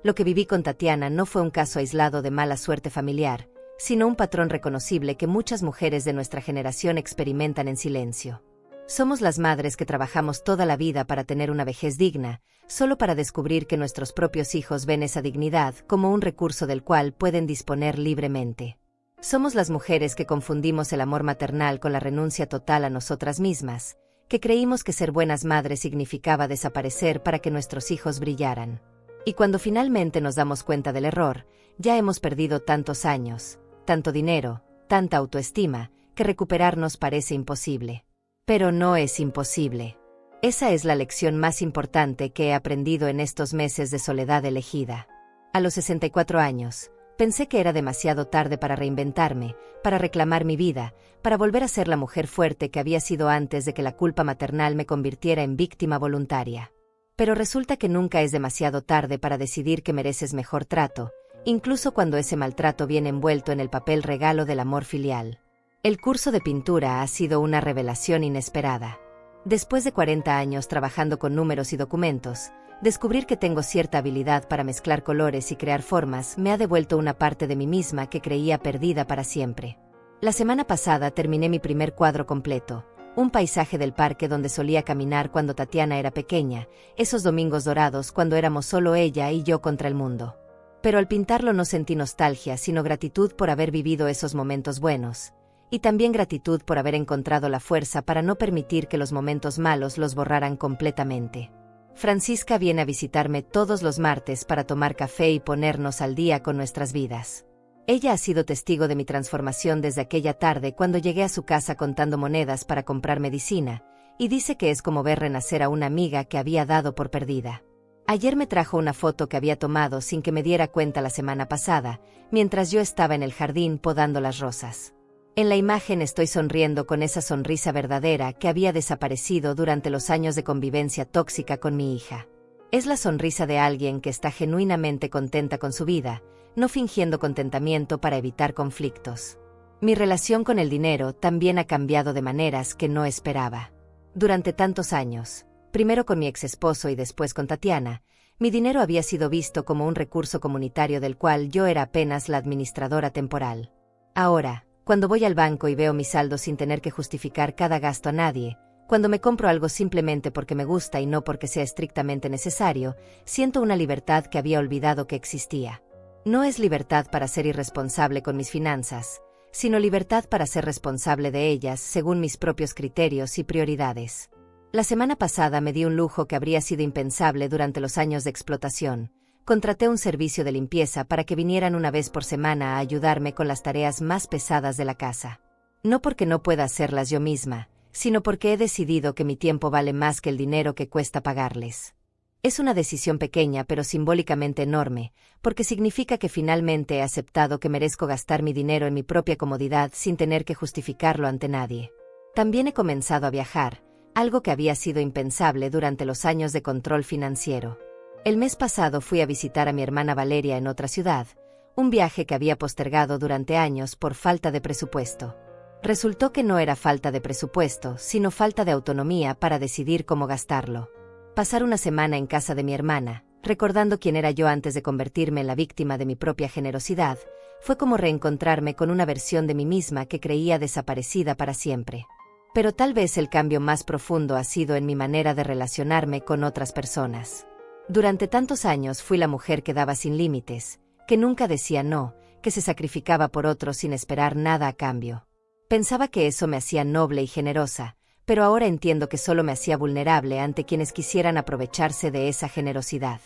Lo que viví con Tatiana no fue un caso aislado de mala suerte familiar, sino un patrón reconocible que muchas mujeres de nuestra generación experimentan en silencio. Somos las madres que trabajamos toda la vida para tener una vejez digna, solo para descubrir que nuestros propios hijos ven esa dignidad como un recurso del cual pueden disponer libremente. Somos las mujeres que confundimos el amor maternal con la renuncia total a nosotras mismas, que creímos que ser buenas madres significaba desaparecer para que nuestros hijos brillaran. Y cuando finalmente nos damos cuenta del error, ya hemos perdido tantos años, tanto dinero, tanta autoestima, que recuperarnos parece imposible. Pero no es imposible. Esa es la lección más importante que he aprendido en estos meses de soledad elegida. A los 64 años, pensé que era demasiado tarde para reinventarme, para reclamar mi vida, para volver a ser la mujer fuerte que había sido antes de que la culpa maternal me convirtiera en víctima voluntaria. Pero resulta que nunca es demasiado tarde para decidir que mereces mejor trato, incluso cuando ese maltrato viene envuelto en el papel regalo del amor filial. El curso de pintura ha sido una revelación inesperada. Después de 40 años trabajando con números y documentos, descubrir que tengo cierta habilidad para mezclar colores y crear formas me ha devuelto una parte de mí misma que creía perdida para siempre. La semana pasada terminé mi primer cuadro completo, un paisaje del parque donde solía caminar cuando Tatiana era pequeña, esos domingos dorados cuando éramos solo ella y yo contra el mundo. Pero al pintarlo no sentí nostalgia, sino gratitud por haber vivido esos momentos buenos. Y también gratitud por haber encontrado la fuerza para no permitir que los momentos malos los borraran completamente. Francisca viene a visitarme todos los martes para tomar café y ponernos al día con nuestras vidas. Ella ha sido testigo de mi transformación desde aquella tarde cuando llegué a su casa contando monedas para comprar medicina, y dice que es como ver renacer a una amiga que había dado por perdida. Ayer me trajo una foto que había tomado sin que me diera cuenta la semana pasada, mientras yo estaba en el jardín podando las rosas. En la imagen estoy sonriendo con esa sonrisa verdadera que había desaparecido durante los años de convivencia tóxica con mi hija. Es la sonrisa de alguien que está genuinamente contenta con su vida, no fingiendo contentamiento para evitar conflictos. Mi relación con el dinero también ha cambiado de maneras que no esperaba. Durante tantos años, primero con mi exesposo y después con Tatiana, mi dinero había sido visto como un recurso comunitario del cual yo era apenas la administradora temporal. Ahora, cuando voy al banco y veo mi saldo sin tener que justificar cada gasto a nadie, cuando me compro algo simplemente porque me gusta y no porque sea estrictamente necesario, siento una libertad que había olvidado que existía. No es libertad para ser irresponsable con mis finanzas, sino libertad para ser responsable de ellas según mis propios criterios y prioridades. La semana pasada me di un lujo que habría sido impensable durante los años de explotación. Contraté un servicio de limpieza para que vinieran una vez por semana a ayudarme con las tareas más pesadas de la casa. No porque no pueda hacerlas yo misma, sino porque he decidido que mi tiempo vale más que el dinero que cuesta pagarles. Es una decisión pequeña pero simbólicamente enorme, porque significa que finalmente he aceptado que merezco gastar mi dinero en mi propia comodidad sin tener que justificarlo ante nadie. También he comenzado a viajar, algo que había sido impensable durante los años de control financiero. El mes pasado fui a visitar a mi hermana Valeria en otra ciudad, un viaje que había postergado durante años por falta de presupuesto. Resultó que no era falta de presupuesto, sino falta de autonomía para decidir cómo gastarlo. Pasar una semana en casa de mi hermana, recordando quién era yo antes de convertirme en la víctima de mi propia generosidad, fue como reencontrarme con una versión de mí misma que creía desaparecida para siempre. Pero tal vez el cambio más profundo ha sido en mi manera de relacionarme con otras personas. Durante tantos años fui la mujer que daba sin límites, que nunca decía no, que se sacrificaba por otros sin esperar nada a cambio. Pensaba que eso me hacía noble y generosa, pero ahora entiendo que solo me hacía vulnerable ante quienes quisieran aprovecharse de esa generosidad.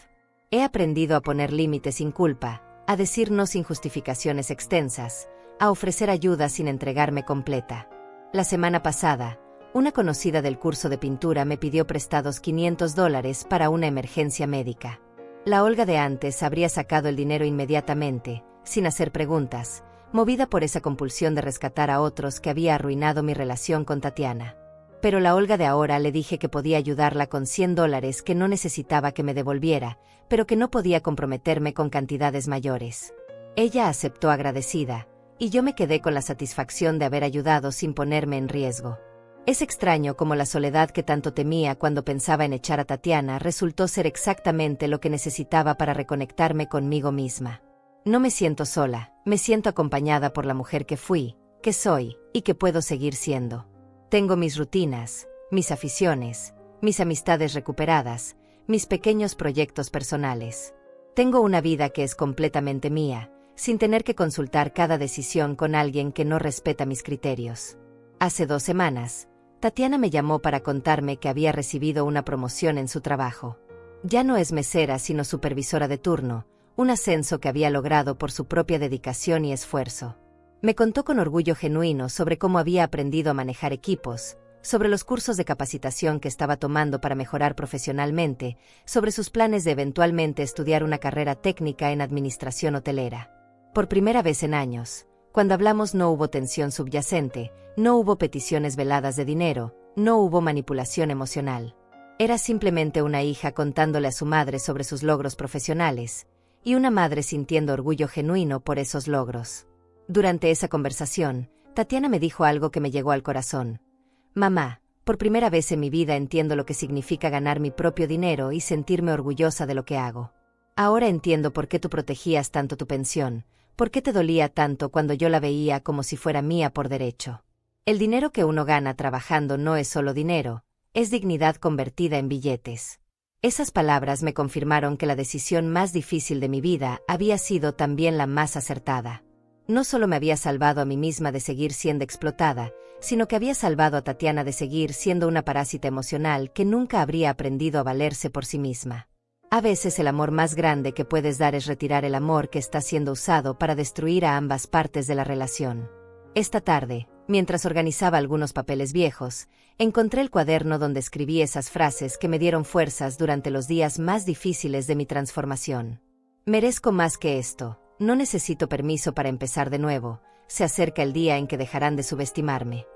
He aprendido a poner límites sin culpa, a decir no sin justificaciones extensas, a ofrecer ayuda sin entregarme completa. La semana pasada, una conocida del curso de pintura me pidió prestados $500 para una emergencia médica. La Olga de antes habría sacado el dinero inmediatamente, sin hacer preguntas, movida por esa compulsión de rescatar a otros que había arruinado mi relación con Tatiana. Pero la Olga de ahora le dije que podía ayudarla con $100 que no necesitaba que me devolviera, pero que no podía comprometerme con cantidades mayores. Ella aceptó agradecida, y yo me quedé con la satisfacción de haber ayudado sin ponerme en riesgo. Es extraño cómo la soledad que tanto temía cuando pensaba en echar a Tatiana resultó ser exactamente lo que necesitaba para reconectarme conmigo misma. No me siento sola, me siento acompañada por la mujer que fui, que soy, y que puedo seguir siendo. Tengo mis rutinas, mis aficiones, mis amistades recuperadas, mis pequeños proyectos personales. Tengo una vida que es completamente mía, sin tener que consultar cada decisión con alguien que no respeta mis criterios. Hace 2 semanas, Tatiana me llamó para contarme que había recibido una promoción en su trabajo. Ya no es mesera sino supervisora de turno, un ascenso que había logrado por su propia dedicación y esfuerzo. Me contó con orgullo genuino sobre cómo había aprendido a manejar equipos, sobre los cursos de capacitación que estaba tomando para mejorar profesionalmente, sobre sus planes de eventualmente estudiar una carrera técnica en administración hotelera. Por primera vez en años, cuando hablamos no hubo tensión subyacente, no hubo peticiones veladas de dinero, no hubo manipulación emocional. Era simplemente una hija contándole a su madre sobre sus logros profesionales, y una madre sintiendo orgullo genuino por esos logros. Durante esa conversación, Tatiana me dijo algo que me llegó al corazón. Mamá, por primera vez en mi vida entiendo lo que significa ganar mi propio dinero y sentirme orgullosa de lo que hago. Ahora entiendo por qué tú protegías tanto tu pensión, por qué te dolía tanto cuando yo la veía como si fuera mía por derecho. El dinero que uno gana trabajando no es solo dinero, es dignidad convertida en billetes. Esas palabras me confirmaron que la decisión más difícil de mi vida había sido también la más acertada. No solo me había salvado a mí misma de seguir siendo explotada, sino que había salvado a Tatiana de seguir siendo una parásita emocional que nunca habría aprendido a valerse por sí misma. A veces el amor más grande que puedes dar es retirar el amor que está siendo usado para destruir a ambas partes de la relación. Esta tarde, mientras organizaba algunos papeles viejos, encontré el cuaderno donde escribí esas frases que me dieron fuerzas durante los días más difíciles de mi transformación. Merezco más que esto, no necesito permiso para empezar de nuevo, se acerca el día en que dejarán de subestimarme.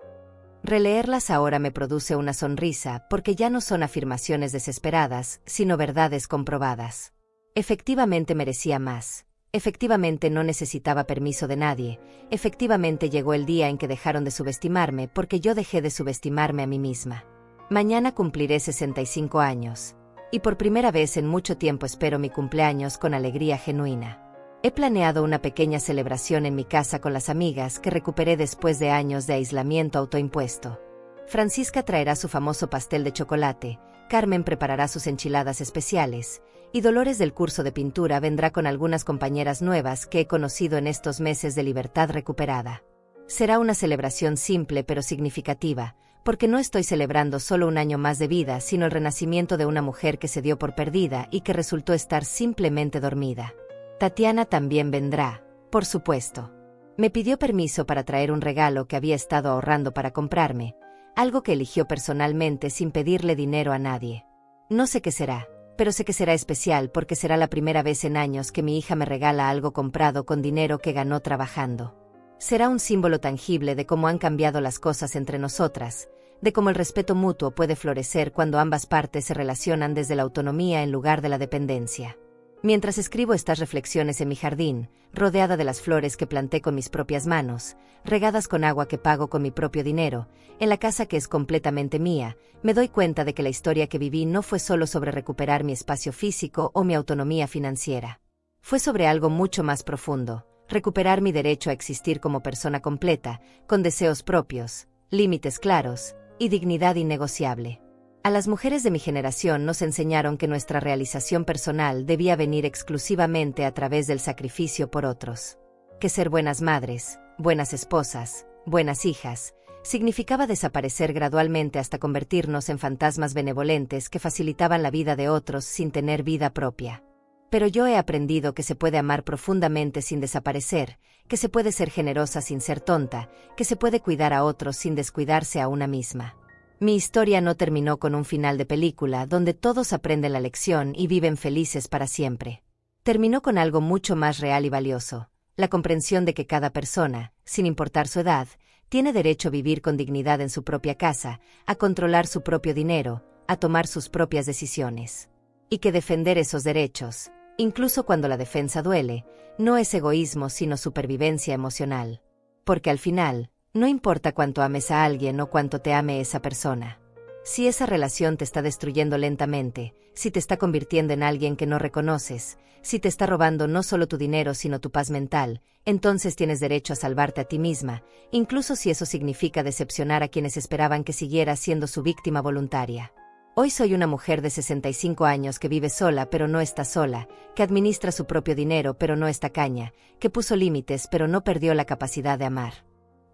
Releerlas ahora me produce una sonrisa porque ya no son afirmaciones desesperadas, sino verdades comprobadas. Efectivamente merecía más. Efectivamente no necesitaba permiso de nadie. Efectivamente llegó el día en que dejaron de subestimarme porque yo dejé de subestimarme a mí misma. Mañana cumpliré 65 años. Y por primera vez en mucho tiempo espero mi cumpleaños con alegría genuina. He planeado una pequeña celebración en mi casa con las amigas que recuperé después de años de aislamiento autoimpuesto. Francisca traerá su famoso pastel de chocolate, Carmen preparará sus enchiladas especiales, y Dolores del curso de pintura vendrá con algunas compañeras nuevas que he conocido en estos meses de libertad recuperada. Será una celebración simple pero significativa, porque no estoy celebrando solo un año más de vida, sino el renacimiento de una mujer que se dio por perdida y que resultó estar simplemente dormida. Tatiana también vendrá, por supuesto. Me pidió permiso para traer un regalo que había estado ahorrando para comprarme, algo que eligió personalmente sin pedirle dinero a nadie. No sé qué será, pero sé que será especial porque será la primera vez en años que mi hija me regala algo comprado con dinero que ganó trabajando. Será un símbolo tangible de cómo han cambiado las cosas entre nosotras, de cómo el respeto mutuo puede florecer cuando ambas partes se relacionan desde la autonomía en lugar de la dependencia. Mientras escribo estas reflexiones en mi jardín, rodeada de las flores que planté con mis propias manos, regadas con agua que pago con mi propio dinero, en la casa que es completamente mía, me doy cuenta de que la historia que viví no fue solo sobre recuperar mi espacio físico o mi autonomía financiera. Fue sobre algo mucho más profundo, recuperar mi derecho a existir como persona completa, con deseos propios, límites claros y dignidad innegociable. A las mujeres de mi generación nos enseñaron que nuestra realización personal debía venir exclusivamente a través del sacrificio por otros. Que ser buenas madres, buenas esposas, buenas hijas, significaba desaparecer gradualmente hasta convertirnos en fantasmas benevolentes que facilitaban la vida de otros sin tener vida propia. Pero yo he aprendido que se puede amar profundamente sin desaparecer, que se puede ser generosa sin ser tonta, que se puede cuidar a otros sin descuidarse a una misma. Mi historia no terminó con un final de película donde todos aprenden la lección y viven felices para siempre. Terminó con algo mucho más real y valioso, la comprensión de que cada persona, sin importar su edad, tiene derecho a vivir con dignidad en su propia casa, a controlar su propio dinero, a tomar sus propias decisiones. Y que defender esos derechos, incluso cuando la defensa duele, no es egoísmo sino supervivencia emocional. Porque al final, no importa cuánto ames a alguien o cuánto te ame esa persona. Si esa relación te está destruyendo lentamente, si te está convirtiendo en alguien que no reconoces, si te está robando no solo tu dinero sino tu paz mental, entonces tienes derecho a salvarte a ti misma, incluso si eso significa decepcionar a quienes esperaban que siguieras siendo su víctima voluntaria. Hoy soy una mujer de 65 años que vive sola pero no está sola, que administra su propio dinero pero no es tacaña, que puso límites pero no perdió la capacidad de amar.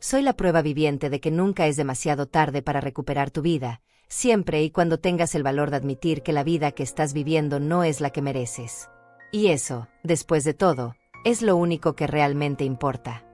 Soy la prueba viviente de que nunca es demasiado tarde para recuperar tu vida, siempre y cuando tengas el valor de admitir que la vida que estás viviendo no es la que mereces. Y eso, después de todo, es lo único que realmente importa.